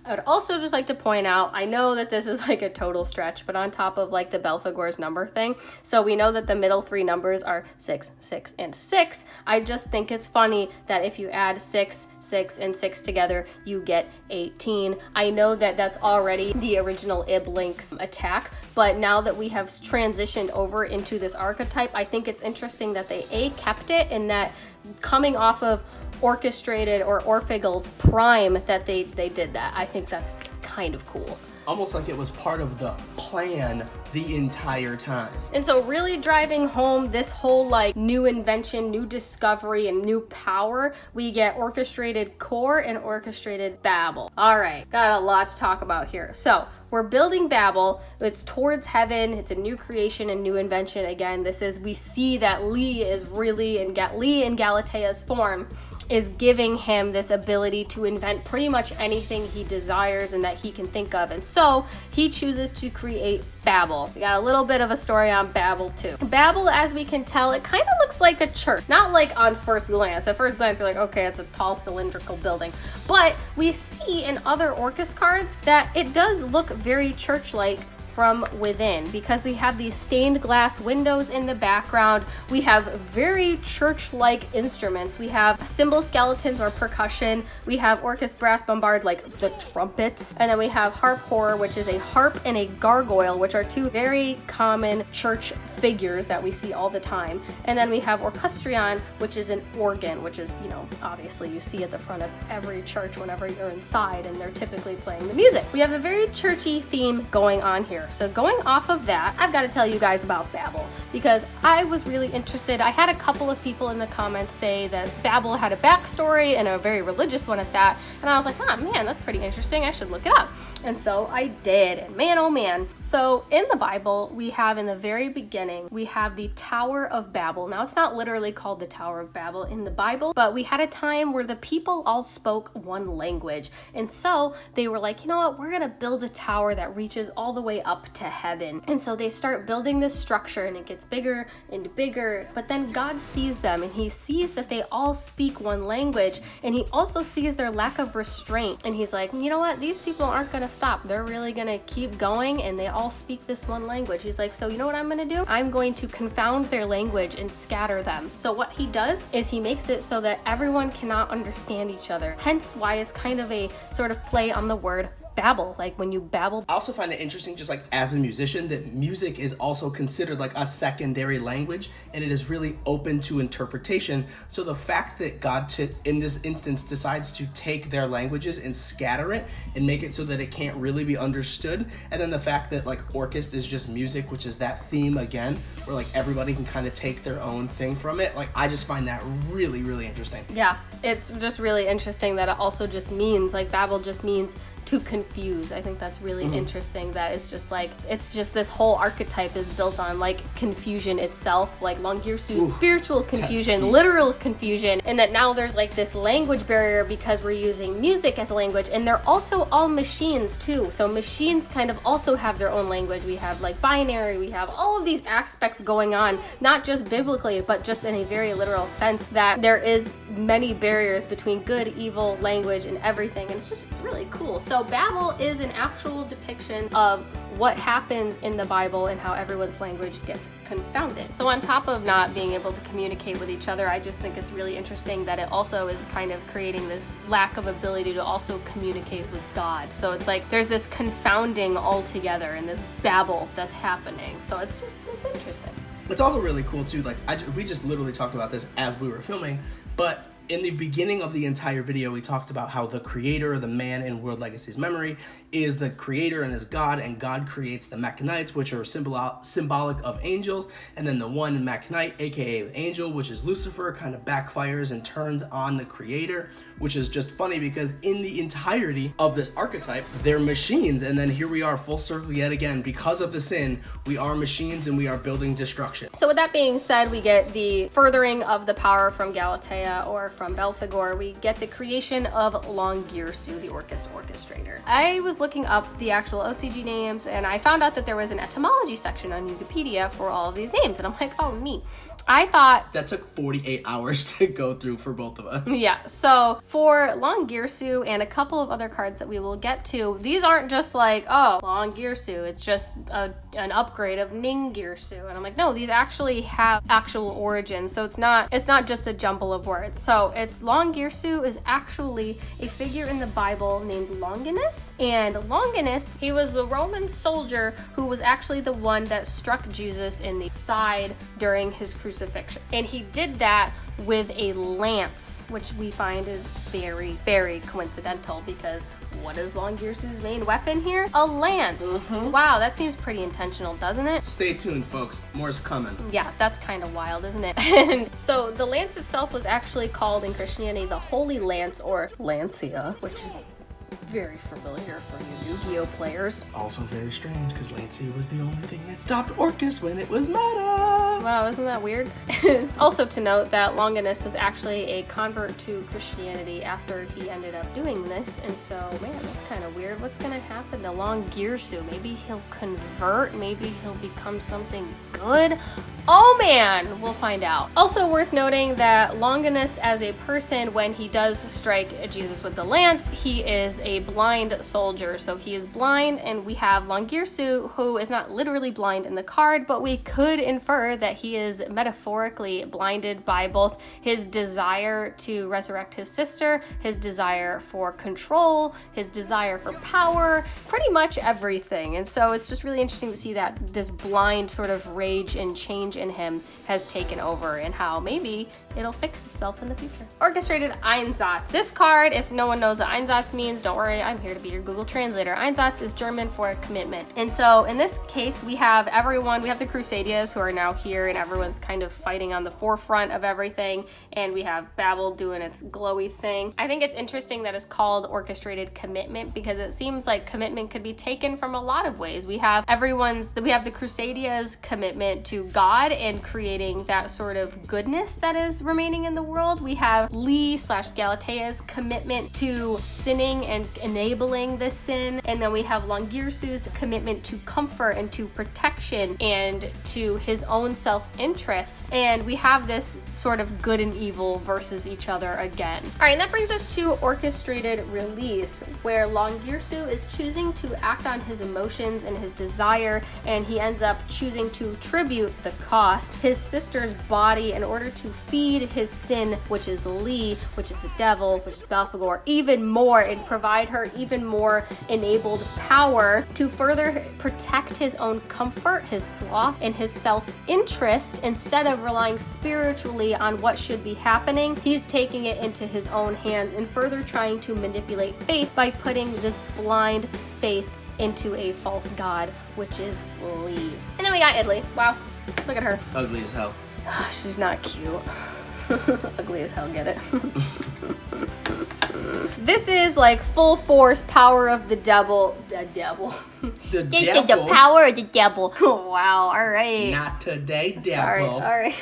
I would also just like to point out, I know that this is like a total stretch, but on top of like the Belphegor's number thing, so we know that the middle 3 numbers are 6, 6, and 6. I just think it's funny that if you add 6, 6, and 6 together, you get 18. I know that that's already the original Iblinks attack, but now that we have transitioned over into this archetype, I think it's interesting that they kept it, and that coming off of Orchestrated or Orpheus Prime that they did that. I think that's kind of cool. Almost like it was part of the plan the entire time. And so really driving home this whole like new invention, new discovery, and new power, we get Orchestrated Core and Orchestrated Babel. All right, got a lot to talk about here. So we're we're building Babel. It's towards heaven. It's a new creation and new invention. Again, we see that Lee is really in Galatea's form is giving him this ability to invent pretty much anything he desires and that he can think of. And so he chooses to create Babel. We got a little bit of a story on Babel too. Babel, as we can tell, it kind of looks like a church. Not like on first glance. At first glance, you're like, okay, it's a tall cylindrical building. But we see in other Orcus cards that it does look very church-like from within, because we have these stained glass windows in the background. We have very church-like instruments. We have cymbal skeletons or percussion. We have Orcus brass bombard, like the trumpets. And then we have harp horror, which is a harp and a gargoyle, which are two very common church figures that we see all the time. And then we have orchestrion, which is an organ, which is, obviously you see at the front of every church whenever you're inside, and they're typically playing the music. We have a very churchy theme going on here. So going off of that, I've got to tell you guys about Babel, because I was really interested. I had a couple of people in the comments say that Babel had a backstory, and a very religious one at that. And I was like, oh man, that's pretty interesting. I should look it up. And so I did, and man, oh man. So in the Bible, we have in the very beginning, we have the Tower of Babel. Now it's not literally called the Tower of Babel in the Bible, but we had a time where the people all spoke one language. And so they were like, you know what, we're gonna build a tower that reaches all the way up to heaven. And so they start building this structure, and it gets bigger and bigger. But then God sees them, and he sees that they all speak one language, and he also sees their lack of restraint. And he's like, you know what, these people aren't gonna stop. They're really gonna keep going, and they all speak this one language. He's like, so you know what I'm gonna do? I'm going to confound their language and scatter them. So what he does is he makes it so that everyone cannot understand each other. Hence why it's kind of a sort of play on the word babble, like when you babble. I also find it interesting, just like as a musician, that music is also considered like a secondary language, and it is really open to interpretation. So the fact that God, in this instance, decides to take their languages and scatter it and make it so that it can't really be understood, and then the fact that like Orcus is just music, which is that theme again, where like everybody can kind of take their own thing from it. Like I just find that really, really interesting. Yeah, it's just really interesting that it also just means, like Babel just means to confuse. I think that's really interesting, that it's just like, it's just this whole archetype is built on like confusion itself, like Longirsu's spiritual confusion, literal confusion, and that now there's like this language barrier because we're using music as a language, and they're also all machines too. So machines kind of also have their own language. We have like binary, we have all of these aspects going on, not just biblically, but just in a very literal sense, that there is many barriers between good, evil, language, and everything. And it's really cool. So Babel is an actual depiction of what happens in the Bible and how everyone's language gets confounded. So on top of not being able to communicate with each other, I just think it's really interesting that it also is kind of creating this lack of ability to also communicate with God. So it's like there's this confounding altogether and this babble that's happening. So it's interesting. It's also really cool too, like we just literally talked about this as we were filming, but in the beginning of the entire video, we talked about how the creator, the man in World Legacy's memory, is the creator and is God, and God creates the Machanites, which are symbolic of angels, and then the one Machanite, aka the angel, which is Lucifer, kind of backfires and turns on the creator, which is just funny because in the entirety of this archetype, they're machines, and then here we are full circle yet again. Because of the sin, we are machines and we are building destruction. So with that being said, we get the furthering of the power from Galatea or from Belphegor. We get the creation of Longirsu, the Orcus orchestrator. I was looking up the actual OCG names, and I found out that there was an etymology section on Wikipedia for all of these names, and I'm like, oh neat. I thought that took 48 hours to go through for both of us. Yeah, so for Longirsu and a couple of other cards that we will get to, these aren't just like, oh, Longirsu, it's just an upgrade of Ningirsu. And I'm like, no, these actually have actual origins. So it's not just a jumble of words. So it's Longirsu is actually a figure in the Bible named Longinus. And Longinus, he was the Roman soldier who was actually the one that struck Jesus in the side during his crucifixion. And he did that with a lance, which we find is very, very coincidental, because what is Longirsu's main weapon here? A lance. Wow, that seems pretty intentional, doesn't it? Stay tuned, folks. More's coming. Yeah, that's kind of wild, isn't it? And so the lance itself was actually called in Christianity the Holy Lance, or Lancia, which is Very familiar for you Yu-Gi-Oh players. Also very strange, because Lancey was the only thing that stopped Orcus when it was meta. Wow, isn't that weird? Also to note that Longinus was actually a convert to Christianity after he ended up doing this, and so, man, that's kind of weird. What's gonna happen to Longirsu? Maybe he'll convert, maybe he'll become something good? Oh man, we'll find out. Also worth noting that Longinus as a person, when he does strike Jesus with the lance, he is a blind soldier. So he is blind, and we have Longirsu, who is not literally blind in the card, but we could infer that he is metaphorically blinded by both his desire to resurrect his sister, his desire for control, his desire for power, pretty much everything. And so it's just really interesting to see that this blind sort of rage and change in him has taken over, and how maybe it'll fix itself in the future. Orchestrated Einsatz. This card, if no one knows what Einsatz means, don't worry, I'm here to be your Google translator. Einsatz is German for commitment. And so in this case, we have everyone, we have the Crusadias who are now here, and everyone's kind of fighting on the forefront of everything, and we have Babel doing its glowy thing. I think it's interesting that it's called Orchestrated Commitment, because it seems like commitment could be taken from a lot of ways. We have the Crusadias' commitment to God and creating that sort of goodness that is remaining in the world. We have Lee/Galatea's commitment to sinning and enabling this sin, and then we have Longirsu's commitment to comfort and to protection and to his own self-interest, and we have this sort of good and evil versus each other again. All right, and that brings us to Orchestrated Release, where Longirsu is choosing to act on his emotions and his desire, and he ends up choosing to tribute the cost, his sister's body, in order to feed his sin, which is Lee, which is the devil, which is Belphegor, even more, and provide her even more enabled power to further protect his own comfort, his sloth, and his self-interest. Instead of relying spiritually on what should be happening, he's taking it into his own hands and further trying to manipulate faith by putting this blind faith into a false god, which is Lee. And then we got Italy. Wow, look at her. Ugly as hell. She's not cute. Ugly as hell, get it? This is like full force power of the devil. The devil. The This devil. is the power of the devil. Wow, alright. Not today, devil. Sorry, alright.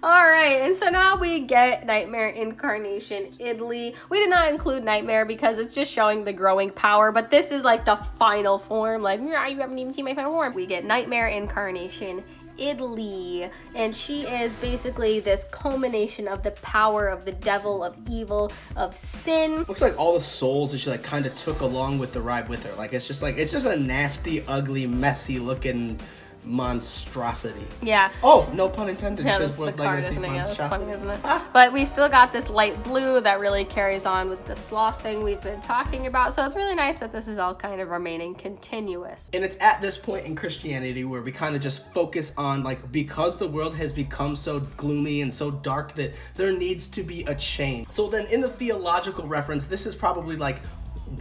Alright, and so now we get Nightmare Incarnation Italy. We did not include Nightmare because it's just showing the growing power, but this is like the final form. Like, you haven't even seen my final form. We get Nightmare Incarnation Italy, and she is basically this culmination of the power of the devil, of evil, of sin. Looks like all the souls that she like kind of took along with the ride with her. Like it's just a nasty, ugly, messy looking monstrosity. Yeah. Oh, no pun intended. Yeah, because that's we're the card, legacy isn't it? Yeah, that's monstrosity. funny, isn't it? But we still got this light blue that really carries on with the sloth thing we've been talking about. So it's really nice that this is all kind of remaining continuous. And it's at this point in Christianity where we kind of just focus on, like, because the world has become so gloomy and so dark that there needs to be a change. So then in the theological reference, this is probably like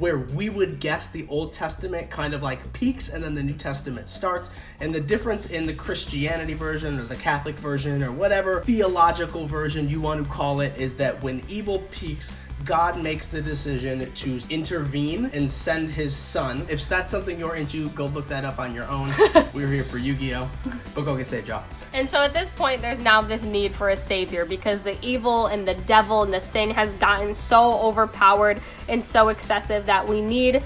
where we would guess the Old Testament kind of like peaks and then the New Testament starts. And the difference in the Christianity version or the Catholic version or whatever theological version you want to call it is that when evil peaks, God makes the decision to intervene and send his son. If that's something you're into, go look that up on your own. We're here for Yu-Gi-Oh! But go get saved, y'all. And so at this point, there's now this need for a savior because the evil and the devil and the sin has gotten so overpowered and so excessive that we need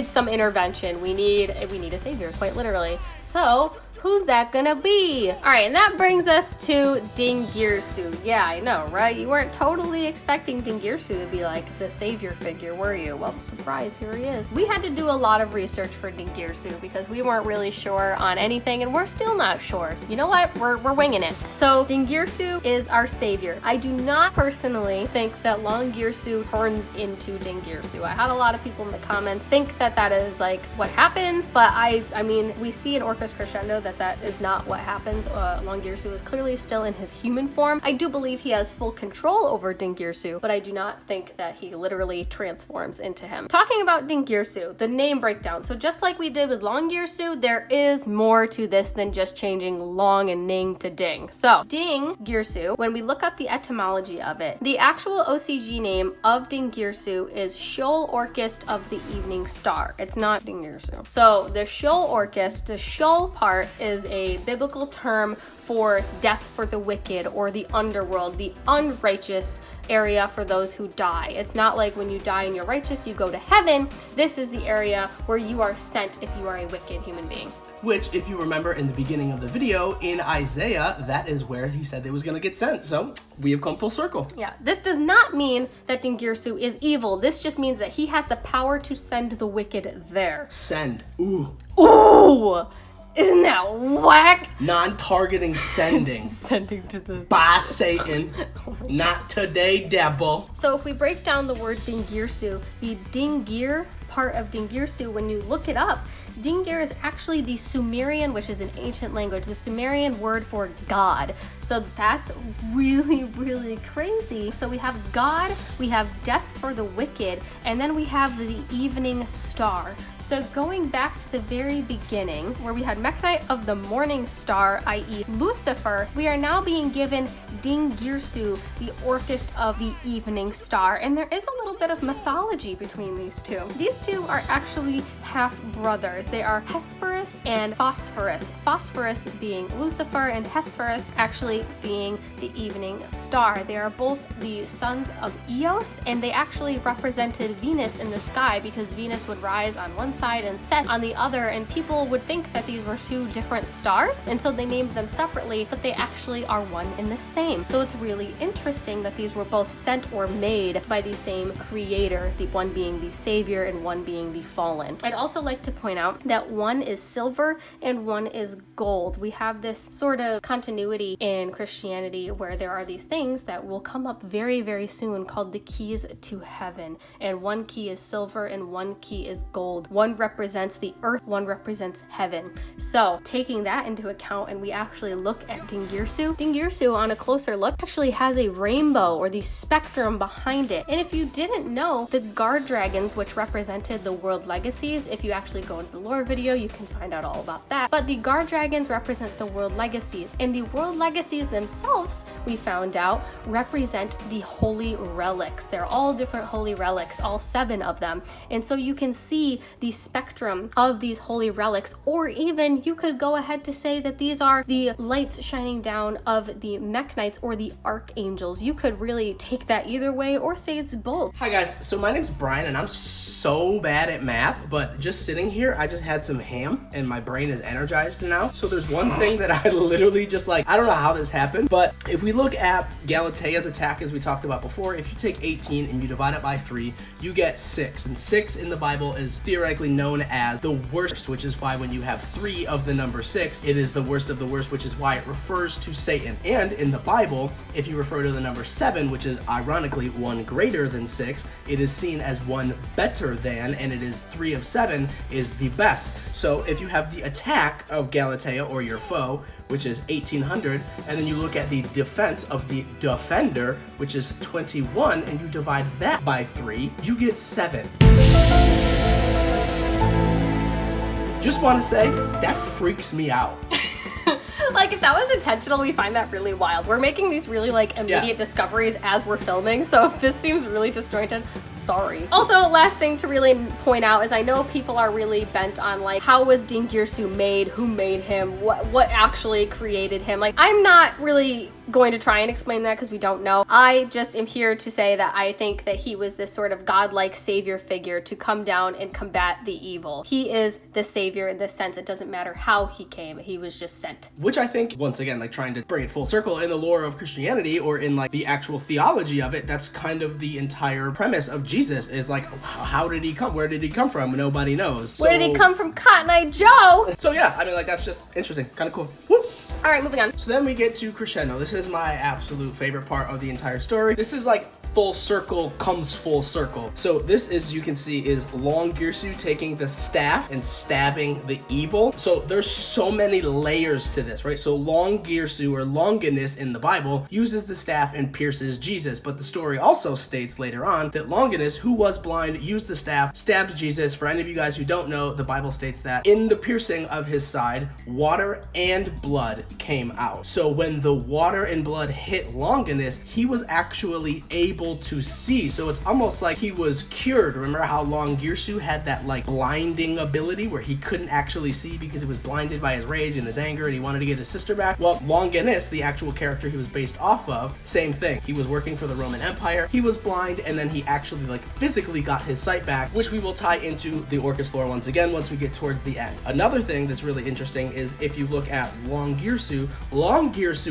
some intervention. We need a savior, quite literally. So who's that gonna be? All right, and that brings us to Dingirsu. Yeah, I know, right? You weren't totally expecting Dingirsu to be like the savior figure, were you? Well, surprise, here he is. We had to do a lot of research for Dingirsu because we weren't really sure on anything, and we're still not sure. So you know what? We're winging it. So Dingirsu is our savior. I do not personally think that Longirsu turns into Dingirsu. I had a lot of people in the comments think that that is like what happens, but I mean, we see in Orcus Crescendo that that is not what happens. Longirsu is clearly still in his human form. I do believe he has full control over Dingirsu, but I do not think that he literally transforms into him. Talking about Dingirsu, the name breakdown. So just like we did with Longirsu, there is more to this than just changing Long and Ning to Ding. So Dingirsu, when we look up the etymology of it, the actual OCG name of Dingirsu is Shoal Orchist of the Evening Star. It's not Dingirsu. So the Shoal Orchist, the shoal part is a biblical term for death for the wicked, or the underworld, the unrighteous area for those who die. It's not like when you die and you're righteous, you go to heaven. This is the area where you are sent if you are a wicked human being. Which, if you remember in the beginning of the video, in Isaiah, that is where he said they was gonna get sent. So we have come full circle. Yeah, this does not mean that Dingirsu is evil. This just means that he has the power to send the wicked there. Send. Ooh. Ooh! Isn't that whack? Non-targeting sending. Sending to the... By Satan. Not today, devil. So if we break down the word Dingirsu, the Dingir part of Dingirsu, when you look it up, Dingir is actually the Sumerian, which is an ancient language, the Sumerian word for God. So that's really, really crazy. So we have God, we have death for the wicked, and then we have the evening star. So going back to the very beginning, where we had Mekhnite of the morning star, i.e. Lucifer, we are now being given Dingirsu, the Orchist of the evening star. And there is a little bit of mythology between these two. These two are actually half-brothers. They are Hesperus and Phosphorus. Phosphorus being Lucifer and Hesperus actually being the evening star. They are both the sons of Eos, and they actually represented Venus in the sky because Venus would rise on one side and set on the other, and people would think that these were two different stars, and so they named them separately, but they actually are one and the same. So it's really interesting that these were both sent or made by the same creator, the one being the savior and one being the fallen. I'd also like to point out that one is silver and one is gold. We have this sort of continuity in Christianity where there are these things that will come up very, very soon called the keys to heaven, and one key is silver and one key is gold. One represents the earth, one represents heaven. So taking that into account, and we actually look at Dingirsu, Dingirsu on a closer look actually has a rainbow or the spectrum behind it. And if you didn't know, the guard dragons, which represented the world legacies, if you actually go into the lore video, you can find out all about that. But the guard dragons represent the world legacies, and the world legacies themselves, we found out, represent the holy relics. They're all different holy relics, all 7 of them. And so you can see the spectrum of these holy relics, or even you could go ahead to say that these are the lights shining down of the Mechanites or the Archangels. You could really take that either way or say it's both. Hi guys, so my name's Brian and I'm so bad at math, but just sitting here, I just had some ham and my brain is energized now. So there's one thing that I literally just like, I don't know how this happened, but if we look at Galatea's attack, as we talked about before, if you take 18 and you divide it by 3, you get 6. And 6 in the Bible is theoretically known as the worst, which is why when you have 3 of the number 6, it is the worst of the worst, which is why it refers to Satan. And in the Bible, if you refer to the number 7, which is ironically 1 greater than 6, it is seen as 1 better than, and it is 3 of 7 is the best. So if you have the attack of Galatea or your foe, which is 1800, and then you look at the defense of the defender, which is 21, and you divide that by 3, you get 7. Just want to say, that freaks me out. Like, if that was intentional, we find that really wild. We're making these really, like, immediate discoveries as we're filming, so if this seems really disjointed, sorry. Also, last thing to really point out is I know people are really bent on, like, how was Dingirsu made? Who made him? What actually created him? Like, I'm not really going to try and explain that because we don't know. I just am here to say that I think that he was this sort of godlike savior figure to come down and combat the evil. He is the savior in this sense. It doesn't matter how he came. He was just sent. Which I think, once again, like trying to bring it full circle in the lore of Christianity or in like the actual theology of it, that's kind of the entire premise of Jesus is like, how did he come? Where did he come from? Nobody knows. Where did he come from? Cotton Eye Joe! So yeah, I mean, like, that's just interesting. Kind of cool. Woo! All right, moving on. So then we get to crescendo. This is my absolute favorite part of the entire story. This is like full circle comes full circle. So this is, you can see, is Long Girsu taking the staff and stabbing the evil. So there's so many layers to this, right? So Long Girsu, or Longinus in the Bible, uses the staff and pierces Jesus. But the story also states later on that Longinus, who was blind, used the staff, stabbed Jesus. For any of you guys who don't know, the Bible states that in the piercing of his side, water and blood came out. So when the water and blood hit Longinus, he was actually able to see. So it's almost like he was cured. Remember how Long Girsu had that like blinding ability where he couldn't actually see because he was blinded by his rage and his anger and he wanted to get his sister back? Well, Longinus, the actual character he was based off of, same thing. He was working for the Roman Empire. He was blind, and then he actually like physically got his sight back, which we will tie into the Orpheus Lore once again once we get towards the end. Another thing that's really interesting is if you look at Long Girsu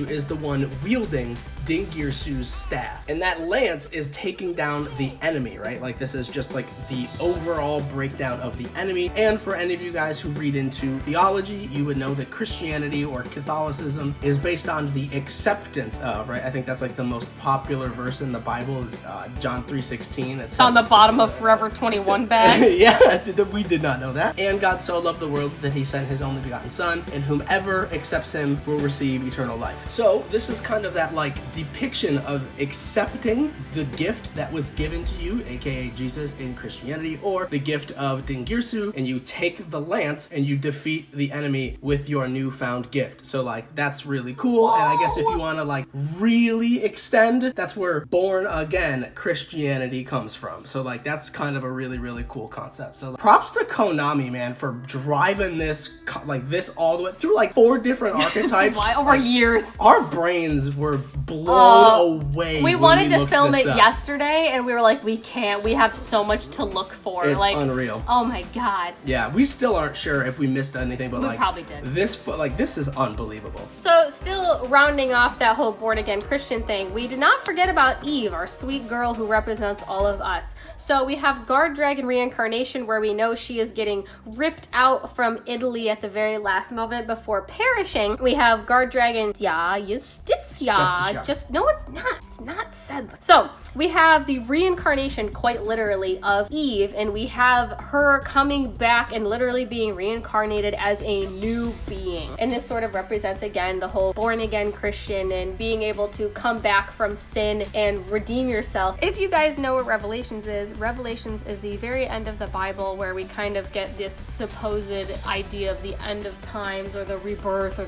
is the one wielding Dingirsu's staff, and that lance is taking down the enemy, right? Like this is just like the overall breakdown of the enemy. And for any of you guys who read into theology, you would know that Christianity or Catholicism is based on the acceptance of, right? I think that's like the most popular verse in the Bible is John 3:16. It's on the bottom of Forever 21 bags. Yeah, we did not know that. And God so loved the world that he sent his only begotten son, and whomever accepts him will receive eternal life. So this is kind of that like depiction of accepting the gift that was given to you, aka Jesus in Christianity, or the gift of Dingirsu, and you take the lance and you defeat the enemy with your newfound gift. So like that's really cool. And I guess if you want to like really extend, that's where born again Christianity comes from. So like that's kind of a really, really cool concept. So props to Konami, man, for driving this like this all the way through like 4 different archetypes over years. Our brains were blown away. We wanted to film it yesterday, and we were like, we can't. We have so much to look for. It's like unreal. Oh my god. Yeah, we still aren't sure if we missed anything, but we like probably did. This is unbelievable. So still rounding off that whole born again Christian thing, we did not forget about Eve, our sweet girl who represents all of us. So we have Guard Dragon reincarnation, where we know she is getting ripped out from Italy at the very last moment before perishing. We have Guard Dragon no, it's not said. So we have the reincarnation, quite literally, of Eve, and we have her coming back and literally being reincarnated as a new being. And this sort of represents again the whole born again Christian and being able to come back from sin and redeem yourself. If you guys know what Revelations is the very end of the Bible, where we kind of get this supposed idea of the end of times, or the rebirth, or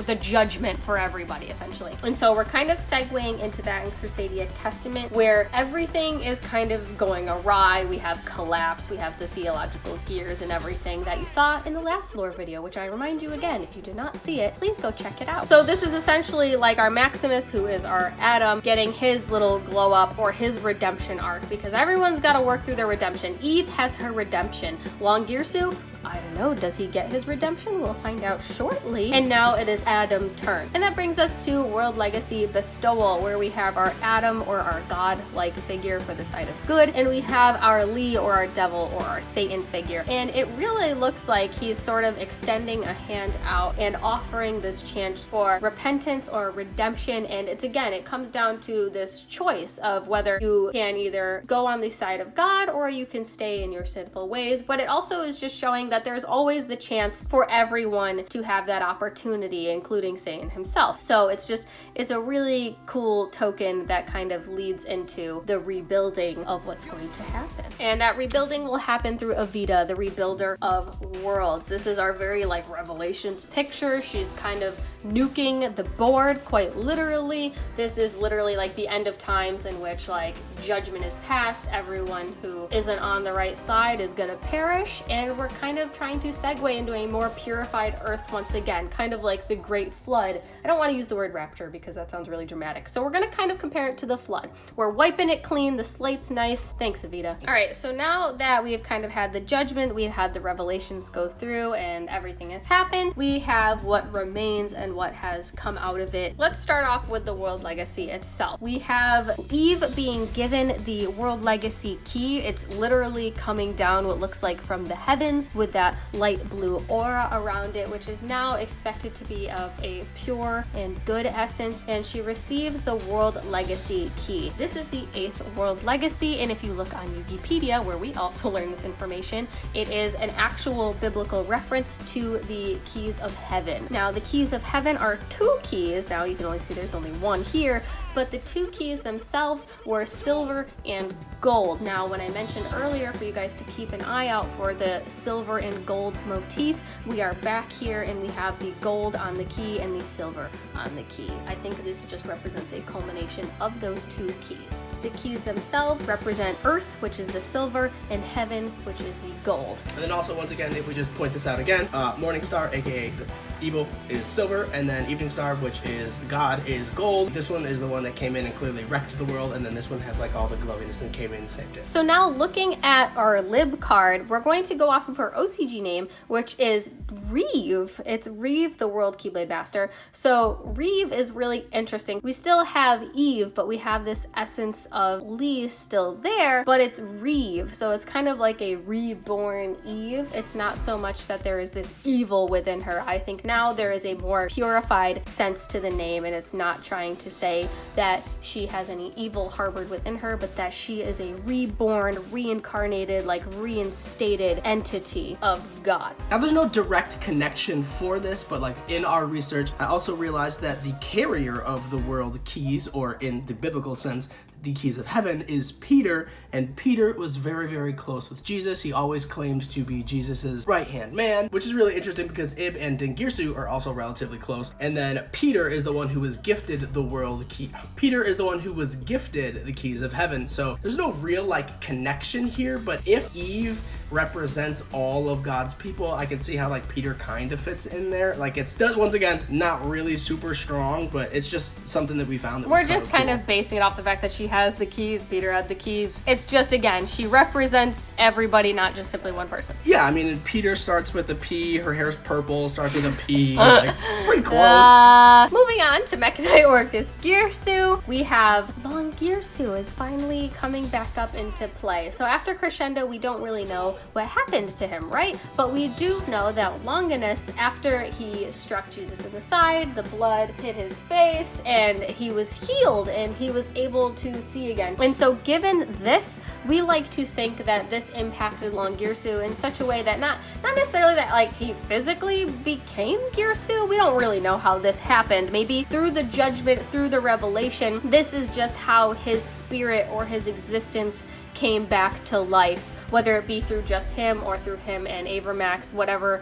the judgment for everybody, essentially. And so we're kind of segueing into that in Crusadia Testament, where everything is kind of going awry. We have collapse, we have the theological gears and everything that you saw in the last lore video, which I remind you again, if you did not see it, please go check it out. So this is essentially like our Maximus, who is our Adam, getting his little glow up or his redemption arc, because everyone's got to work through their redemption. Eve has her redemption. Long Girsu, I don't know, does he get his redemption? We'll find out shortly. And now it is Adam's turn. And that brings us to World Legacy Bestowal, where we have our Adam, or our God-like figure for the side of good, and we have our Lee, or our devil, or our Satan figure. And it really looks like he's sort of extending a hand out and offering this chance for repentance or redemption. And it's, again, it comes down to this choice of whether you can either go on the side of God or you can stay in your sinful ways. But it also is just showing that there's always the chance for everyone to have that opportunity, including Satan himself. So it's a really cool token that kind of leads into the rebuilding of what's going to happen. And that rebuilding will happen through Evita, the rebuilder of worlds. This is our very like Revelations picture. She's kind of nuking the board, quite literally. This is literally like the end of times, in which like judgment is passed. Everyone who isn't on the right side is gonna perish, and we're kind of trying to segue into a more purified earth once again, kind of like the Great Flood. I don't want to use the word rapture because that sounds really dramatic, so we're gonna kind of compare it to the flood. We're wiping it clean, the slate's nice. Thanks, Evita. All right, so now that we've kind of had the judgment, we've had the revelations go through, and everything has happened, we have what remains and what has come out of it. Let's start off with the World Legacy itself. We have Eve being given the World Legacy key. It's literally coming down what looks like from the heavens with with that light blue aura around it, which is now expected to be of a pure and good essence, and she receives the World Legacy key. This is the 8th World Legacy, and if you look on Wikipedia, where we also learn this information, it is an actual biblical reference to the keys of heaven. Now, the keys of heaven are 2 keys. Now, you can only see there's only 1 here, but the 2 keys themselves were silver and gold. Now, when I mentioned earlier for you guys to keep an eye out for the silver and gold motif, we are back here and we have the gold on the key and the silver on the key. I think this just represents a culmination of those 2 keys. The keys themselves represent earth, which is the silver, and heaven, which is the gold. And then also, once again, if we just point this out again, Morning Star, aka the evil, is silver, and then Evening Star, which is God, is gold. This one is the one that came in and clearly wrecked the world, and then this one has like all the glowiness and came in and saved it. So now looking at our lib card, we're going to go off of her OCG name, which is Reeve. It's Reeve, the World Keyblade Master. So Reeve is really interesting. We still have Eve, but we have this essence of Lee still there, but it's Reeve. So it's kind of like a reborn Eve. It's not so much that there is this evil within her. I think now there is a more purified sense to the name, and it's not trying to say that she has any evil harbored within her, but that she is a reborn, reincarnated, like reinstated entity of God. Now, there's no direct connection for this, but like in our research, I also realized that the carrier of the world keys, or in the biblical sense, the keys of heaven, is Peter, and Peter was very, very close with Jesus. He always claimed to be Jesus's right-hand man, which is really interesting because Ib and Dingirsu are also relatively close. And then Peter is the one who was gifted the world key. Peter is the one who was gifted the keys of heaven. So there's no real like connection here, but if Eve represents all of God's people, I can see how like Peter kind of fits in there. Like, it's once again not really super strong, but it's just something that we found that we're just kind of basing it off the fact that she has the keys, Peter had the keys. It's just, again, she represents everybody, not just simply one person. Yeah, I mean, Peter starts with a P, her hair's purple, starts with a P, like, pretty close. Moving on to Mechanite Orcus Girsu, we have Long Girsu is finally coming back up into play. So after Crescendo, we don't really know what happened to him, right? But we do know that Longinus, after he struck Jesus in the side, the blood hit his face, and he was healed, and he was able to see again. And so given this, we like to think that this impacted Long Girsu in such a way that not necessarily that like he physically became Girsu. We don't really know how this happened. Maybe through the judgment, through the revelation, this is just how his spirit or his existence came back to life, whether it be through just him or through him and Avermax, whatever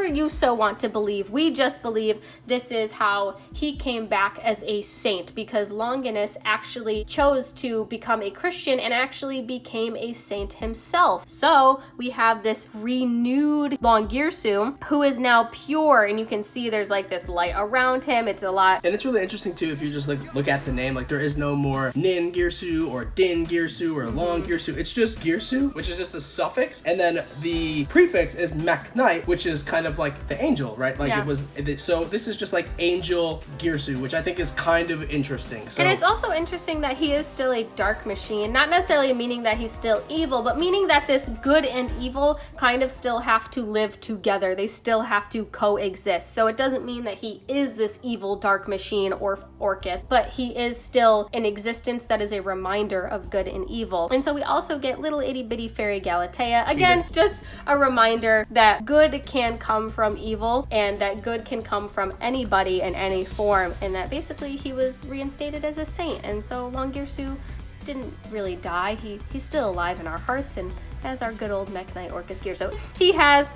you so want to believe. We just believe this is how he came back as a saint, because Longinus actually chose to become a Christian and actually became a saint himself. So we have this renewed Long Girsu who is now pure, and you can see there's like this light around him. It's a lot. And it's really interesting too, if you just like look at the name, like there is no more Nin Girsu or Din Girsu or Long Girsu. It's just Girsu, which is just the suffix, and then the prefix is Mechanite, which is kind of like the angel, right? Like yeah. it was, so this is just like Angel Girsu, which I think is kind of interesting. So, and it's also interesting that he is still a dark machine, not necessarily meaning that he's still evil, but meaning that this good and evil kind of still have to live together. They still have to coexist. So it doesn't mean that he is this evil dark machine or Orcus, but he is still an existence that is a reminder of good and evil. And so we also get little itty bitty fairy Galatea. Again, just a reminder that good can come from evil, and that good can come from anybody in any form, and that basically he was reinstated as a saint. And so Long Girsu didn't really die. He's still alive in our hearts, and as our good old Mechanite Orcus Girsu. He has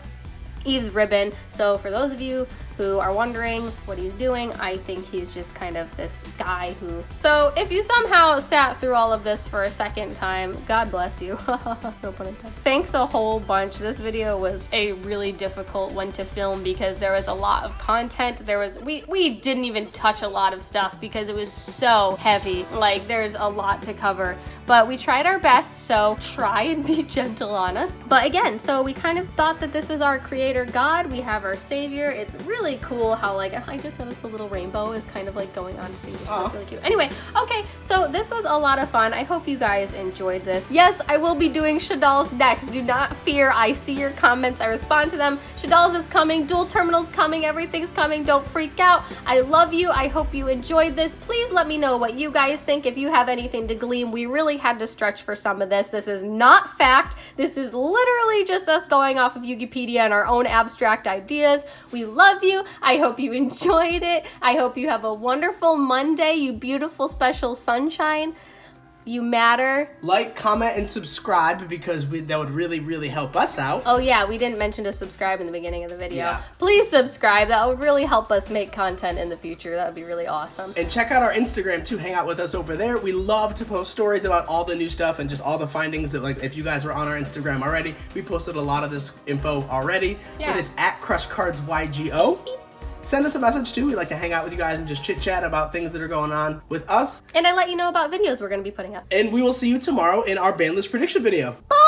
Eve's ribbon. So for those of you who are wondering what he's doing, I think he's just kind of this guy who... So if you somehow sat through all of this for a second time, God bless you. No pun intended. Thanks a whole bunch. This video was a really difficult one to film because there was a lot of content. We didn't even touch a lot of stuff because it was so heavy. Like, there's a lot to cover, but we tried our best, so try and be gentle on us. But again, so we kind of thought that this was our creative creator God, we have our savior. It's really cool how like, I just noticed the little rainbow is kind of like going on to me. It's really cute. Anyway, okay, so this was a lot of fun. I hope you guys enjoyed this. Yes, I will be doing Shadal's next. Do not fear. I see your comments. I respond to them. Shadal's is coming. Dual Terminal's coming. Everything's coming. Don't freak out. I love you. I hope you enjoyed this. Please let me know what you guys think. If you have anything to glean, we really had to stretch for some of this. This is not fact. This is literally just us going off of Wikipedia and our own abstract ideas. We love you. I hope you enjoyed it. I hope you have a wonderful Monday, you beautiful special sunshine. You matter. Like, comment, and subscribe because that would really, really help us out. Oh yeah, we didn't mention to subscribe in the beginning of the video. Yeah. Please subscribe. That would really help us make content in the future. That would be really awesome. And check out our Instagram too. Hang out with us over there. We love to post stories about all the new stuff and just all the findings that, like, if you guys were on our Instagram already, we posted a lot of this info already. Yeah. But it's at crushcardsYGO. Send us a message too. We like to hang out with you guys and just chit chat about things that are going on with us. And I let you know about videos we're going to be putting up. And we will see you tomorrow in our Bandless prediction video. Bye!